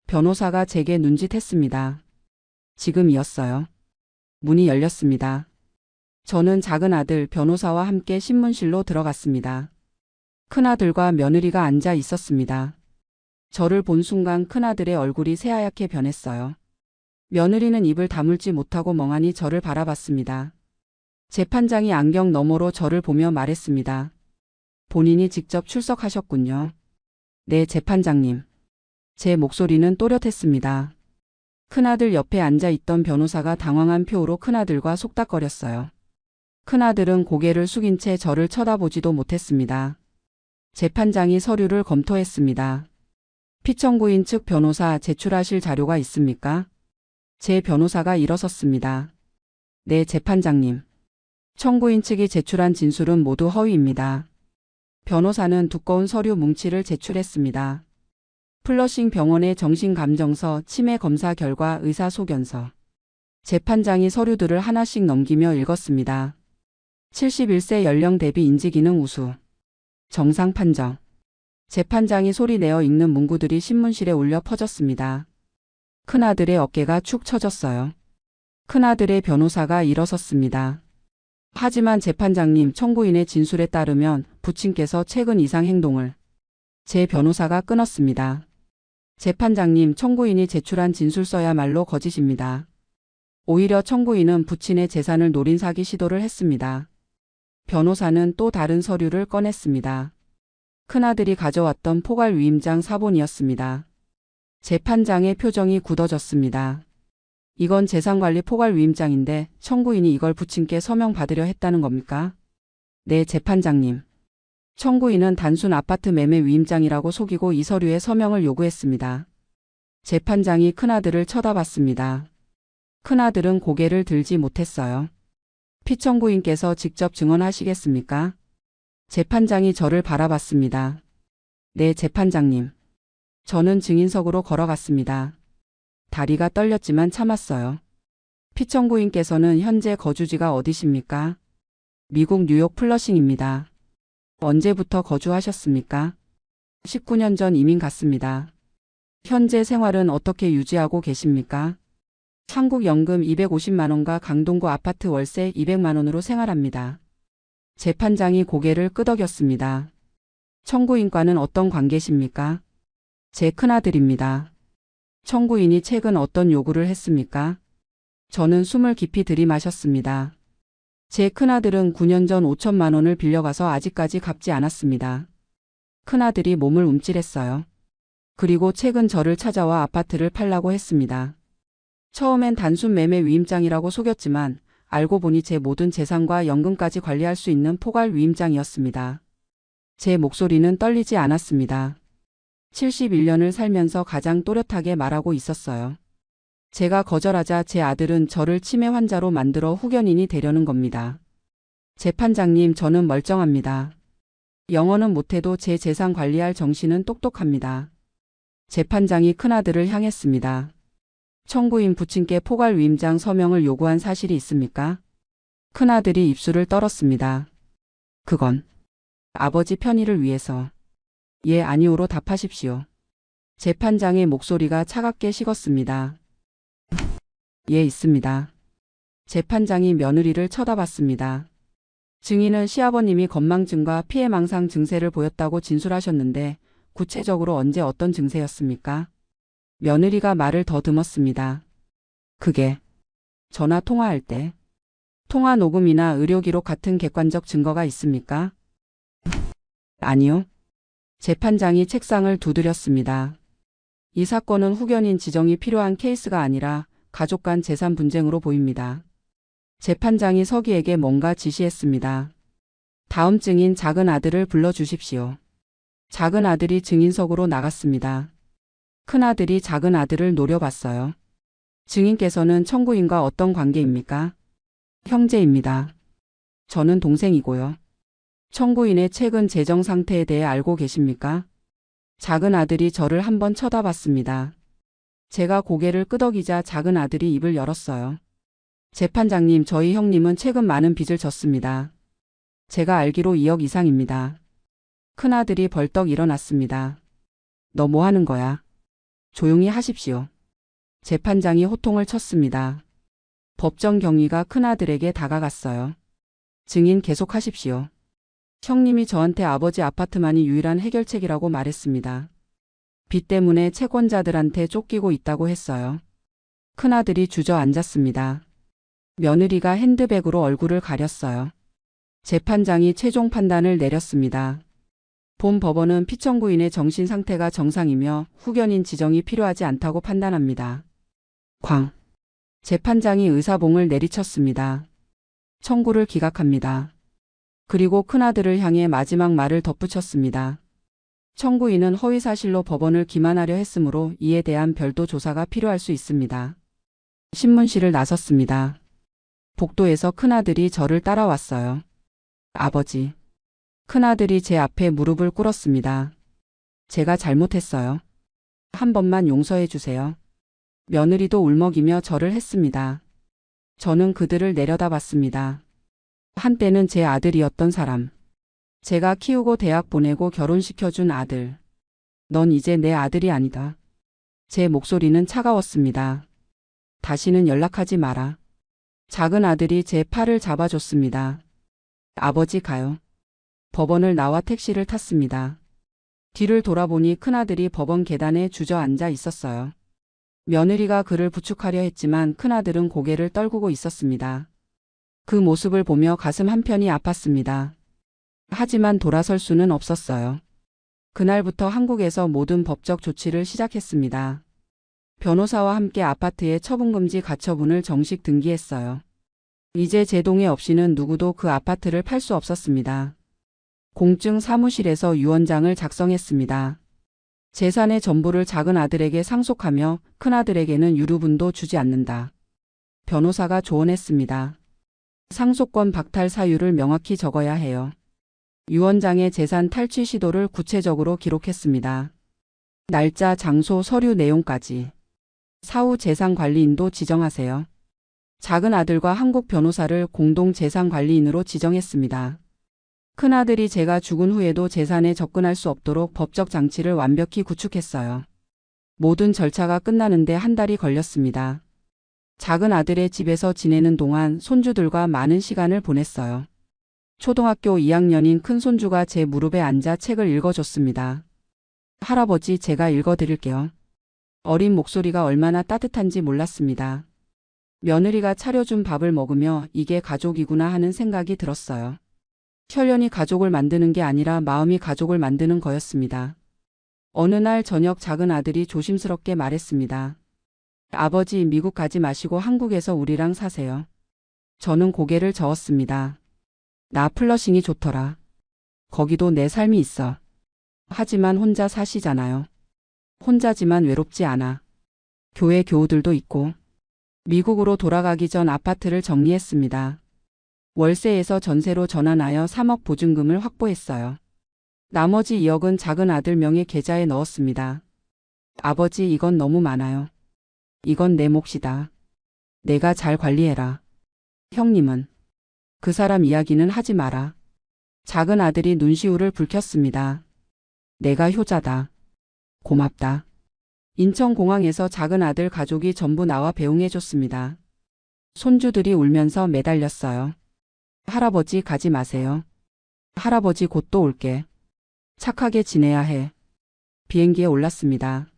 변호사가 제게 눈짓했습니다. 지금이었어요. 문이 열렸습니다. 저는 작은 아들, 변호사와 함께 신문실로 들어갔습니다. 큰아들과 며느리가 앉아 있었습니다. 저를 본 순간 큰아들의 얼굴이 새하얗게 변했어요. 며느리는 입을 다물지 못하고 멍하니 저를 바라봤습니다. 재판장이 안경 너머로 저를 보며 말했습니다. 본인이 직접 출석하셨군요. 네, 재판장님. 제 목소리는 또렷했습니다. 큰아들 옆에 앉아있던 변호사가 당황한 표로 큰아들과 속닥거렸어요. 큰아들은 고개를 숙인 채 저를 쳐다보지도 못했습니다. 재판장이 서류를 검토했습니다. 피청구인 측 변호사, 제출하실 자료가 있습니까? 제 변호사가 일어섰습니다. 네, 재판장님. 청구인 측이 제출한 진술은 모두 허위입니다. 변호사는 두꺼운 서류 뭉치를 제출했습니다. 플러싱 병원의 정신감정서, 치매 검사 결과, 의사소견서. 재판장이 서류들을 하나씩 넘기며 읽었습니다. 71세 연령 대비 인지기능 우수. 정상 판정. 재판장이 소리내어 읽는 문구들이 신문실에 울려 퍼졌습니다. 큰아들의 어깨가 축 처졌어요. 큰아들의 변호사가 일어섰습니다. 하지만 재판장님, 청구인의 진술에 따르면 부친께서 최근 이상 행동을. 제 변호사가 끊었습니다. 재판장님, 청구인이 제출한 진술서야말로 거짓입니다. 오히려 청구인은 부친의 재산을 노린 사기 시도를 했습니다. 변호사는 또 다른 서류를 꺼냈습니다. 큰아들이 가져왔던 포괄 위임장 사본이었습니다. 재판장의 표정이 굳어졌습니다. 이건 재산관리 포괄 위임장인데 청구인이 이걸 부친께 서명받으려 했다는 겁니까? 네, 재판장님. 청구인은 단순 아파트 매매 위임장이라고 속이고 이 서류에 서명을 요구했습니다. 재판장이 큰아들을 쳐다봤습니다. 큰아들은 고개를 들지 못했어요. 피청구인께서 직접 증언하시겠습니까? 재판장이 저를 바라봤습니다. 네, 재판장님. 저는 증인석으로 걸어갔습니다. 다리가 떨렸지만 참았어요. 피청구인께서는 현재 거주지가 어디십니까? 미국 뉴욕 플러싱입니다. 언제부터 거주하셨습니까? 19년 전 이민 갔습니다. 현재 생활은 어떻게 유지하고 계십니까? 한국 연금 250만 원과 강동구 아파트 월세 200만 원으로 생활합니다. 재판장이 고개를 끄덕였습니다. 청구인과는 어떤 관계십니까? 제 큰아들입니다. 청구인이 최근 어떤 요구를 했습니까? 저는 숨을 깊이 들이마셨습니다. 제 큰아들은 9년 전 5천만 원을 빌려가서 아직까지 갚지 않았습니다. 큰아들이 몸을 움찔했어요. 그리고 최근 저를 찾아와 아파트를 팔라고 했습니다. 처음엔 단순 매매 위임장이라고 속였지만 알고 보니 제 모든 재산과 연금까지 관리할 수 있는 포괄 위임장이었습니다. 제 목소리는 떨리지 않았습니다. 71년을 살면서 가장 또렷하게 말하고 있었어요. 제가 거절하자 제 아들은 저를 치매 환자로 만들어 후견인이 되려는 겁니다. 재판장님, 저는 멀쩡합니다. 영어는 못해도 제 재산 관리할 정신은 똑똑합니다. 재판장이 큰아들을 향했습니다. 청구인 부친께 포괄 위임장 서명을 요구한 사실이 있습니까? 큰아들이 입술을 떨었습니다. 그건 아버지 편의를 위해서. 예, 아니오로 답하십시오. 재판장의 목소리가 차갑게 식었습니다. 예, 있습니다. 재판장이 며느리를 쳐다봤습니다. 증인은 시아버님이 건망증과 피해망상 증세를 보였다고 진술하셨는데 구체적으로 언제 어떤 증세였습니까? 며느리가 말을 더듬었습니다. 그게 전화 통화할 때. 통화 녹음이나 의료기록 같은 객관적 증거가 있습니까? 아니요. 재판장이 책상을 두드렸습니다. 이 사건은 후견인 지정이 필요한 케이스가 아니라 가족 간 재산 분쟁으로 보입니다. 재판장이 서기에게 뭔가 지시했습니다. 다음 증인 작은 아들을 불러주십시오. 작은 아들이 증인석으로 나갔습니다. 큰 아들이 작은 아들을 노려봤어요. 증인께서는 청구인과 어떤 관계입니까? 형제입니다. 저는 동생이고요. 청구인의 최근 재정 상태에 대해 알고 계십니까? 작은 아들이 저를 한번 쳐다봤습니다. 제가 고개를 끄덕이자 작은 아들이 입을 열었어요. 재판장님, 저희 형님은 최근 많은 빚을 졌습니다. 제가 알기로 2억 이상입니다. 큰아들이 벌떡 일어났습니다. 너 뭐 하는 거야? 조용히 하십시오. 재판장이 호통을 쳤습니다. 법정 경위가 큰아들에게 다가갔어요. 증인 계속하십시오. 형님이 저한테 아버지 아파트만이 유일한 해결책이라고 말했습니다. 빚 때문에 채권자들한테 쫓기고 있다고 했어요. 큰아들이 주저앉았습니다. 며느리가 핸드백으로 얼굴을 가렸어요. 재판장이 최종 판단을 내렸습니다. 본 법원은 피청구인의 정신 상태가 정상이며 후견인 지정이 필요하지 않다고 판단합니다. 광. 재판장이 의사봉을 내리쳤습니다. 청구를 기각합니다. 그리고 큰아들을 향해 마지막 말을 덧붙였습니다. 청구인은 허위사실로 법원을 기만하려 했으므로 이에 대한 별도 조사가 필요할 수 있습니다. 신문실을 나섰습니다. 복도에서 큰아들이 저를 따라왔어요. 아버지. 큰아들이 제 앞에 무릎을 꿇었습니다. 제가 잘못했어요. 한 번만 용서해 주세요. 며느리도 울먹이며 절을 했습니다. 저는 그들을 내려다봤습니다. 한때는 제 아들이었던 사람. 제가 키우고 대학 보내고 결혼시켜준 아들. 넌 이제 내 아들이 아니다. 제 목소리는 차가웠습니다. 다시는 연락하지 마라. 작은 아들이 제 팔을 잡아줬습니다. 아버지 가요. 법원을 나와 택시를 탔습니다. 뒤를 돌아보니 큰아들이 법원 계단에 주저앉아 있었어요. 며느리가 그를 부축하려 했지만 큰아들은 고개를 떨구고 있었습니다. 그 모습을 보며 가슴 한편이 아팠습니다. 하지만 돌아설 수는 없었어요. 그날부터 한국에서 모든 법적 조치를 시작했습니다. 변호사와 함께 아파트에 처분금지 가처분을 정식 등기했어요. 이제 제 동의 없이는 누구도 그 아파트를 팔 수 없었습니다. 공증 사무실에서 유언장을 작성했습니다. 재산의 전부를 작은 아들에게 상속하며 큰아들에게는 유류분도 주지 않는다. 변호사가 조언했습니다. 상속권 박탈 사유를 명확히 적어야 해요. 유언장에 재산 탈취 시도를 구체적으로 기록했습니다. 날짜, 장소, 서류 내용까지. 사후 재산관리인도 지정하세요. 작은 아들과 한국 변호사를 공동 재산관리인으로 지정했습니다. 큰아들이 제가 죽은 후에도 재산에 접근할 수 없도록 법적 장치를 완벽히 구축했어요. 모든 절차가 끝나는데 한 달이 걸렸습니다. 작은 아들의 집에서 지내는 동안 손주들과 많은 시간을 보냈어요. 초등학교 2학년인 큰손주가 제 무릎에 앉아 책을 읽어줬습니다. 할아버지, 제가 읽어드릴게요. 어린 목소리가 얼마나 따뜻한지 몰랐습니다. 며느리가 차려준 밥을 먹으며 이게 가족이구나 하는 생각이 들었어요. 혈연이 가족을 만드는 게 아니라 마음이 가족을 만드는 거였습니다. 어느 날 저녁 작은 아들이 조심스럽게 말했습니다. 아버지, 미국 가지 마시고 한국에서 우리랑 사세요. 저는 고개를 저었습니다. 나 플러싱이 좋더라. 거기도 내 삶이 있어. 하지만 혼자 사시잖아요. 혼자지만 외롭지 않아. 교회 교우들도 있고. 미국으로 돌아가기 전 아파트를 정리했습니다. 월세에서 전세로 전환하여 3억 보증금을 확보했어요. 나머지 2억은 작은 아들 명의 계좌에 넣었습니다. 아버지, 이건 너무 많아요. 이건 내 몫이다. 내가 잘 관리해라. 형님은? 그 사람 이야기는 하지 마라. 작은 아들이 눈시울을 붉혔습니다. 내가 효자다. 고맙다. 인천공항에서 작은 아들 가족이 전부 나와 배웅해줬습니다. 손주들이 울면서 매달렸어요. 할아버지, 가지 마세요. 할아버지, 곧 또 올게. 착하게 지내야 해. 비행기에 올랐습니다.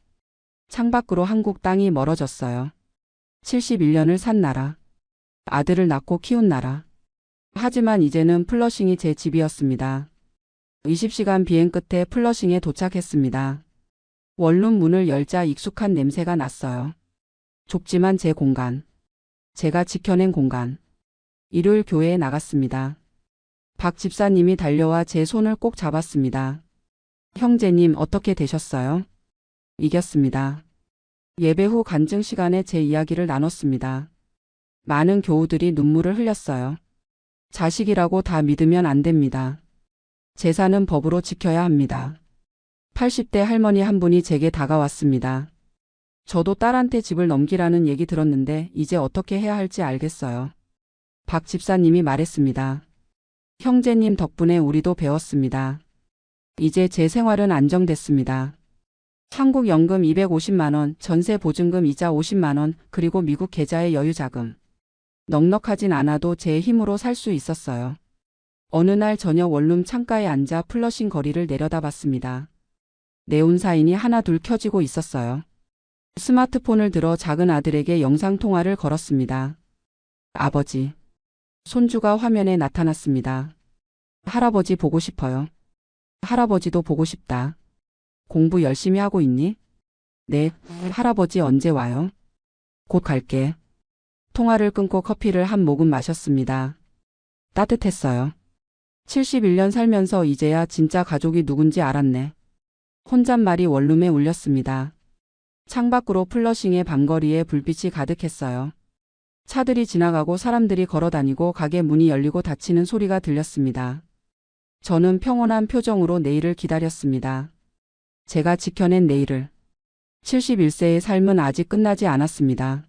창밖으로 한국 땅이 멀어졌어요. 71년을 산 나라. 아들을 낳고 키운 나라. 하지만 이제는 플러싱이 제 집이었습니다. 20시간 비행 끝에 플러싱에 도착했습니다. 원룸 문을 열자 익숙한 냄새가 났어요. 좁지만 제 공간. 제가 지켜낸 공간. 일요일 교회에 나갔습니다. 박 집사님이 달려와 제 손을 꼭 잡았습니다. 형제님, 어떻게 되셨어요? 이겼습니다. 예배 후 간증 시간에 제 이야기를 나눴습니다. 많은 교우들이 눈물을 흘렸어요. 자식이라고 다 믿으면 안 됩니다. 재산은 법으로 지켜야 합니다. 80대 할머니 한 분이 제게 다가왔습니다. 저도 딸한테 집을 넘기라는 얘기 들었는데 이제 어떻게 해야 할지 알겠어요. 박 집사님이 말했습니다. 형제님 덕분에 우리도 배웠습니다. 이제 제 생활은 안정됐습니다. 한국 연금 250만 원, 전세 보증금 이자 50만 원, 그리고 미국 계좌의 여유자금. 넉넉하진 않아도 제 힘으로 살 수 있었어요. 어느 날 저녁 원룸 창가에 앉아 플러싱 거리를 내려다봤습니다. 네온사인이 하나둘 켜지고 있었어요. 스마트폰을 들어 작은 아들에게 영상통화를 걸었습니다. 아버지. 손주가 화면에 나타났습니다. 할아버지 보고 싶어요. 할아버지도 보고 싶다. 공부 열심히 하고 있니? 네. 할아버지 언제 와요? 곧 갈게. 통화를 끊고 커피를 한 모금 마셨습니다. 따뜻했어요. 71년 살면서 이제야 진짜 가족이 누군지 알았네. 혼잣말이 원룸에 울렸습니다. 창밖으로 플러싱의 밤거리에 불빛이 가득했어요. 차들이 지나가고 사람들이 걸어다니고 가게 문이 열리고 닫히는 소리가 들렸습니다. 저는 평온한 표정으로 내일을 기다렸습니다. 제가 지켜낸 내일을. 71세의 삶은 아직 끝나지 않았습니다.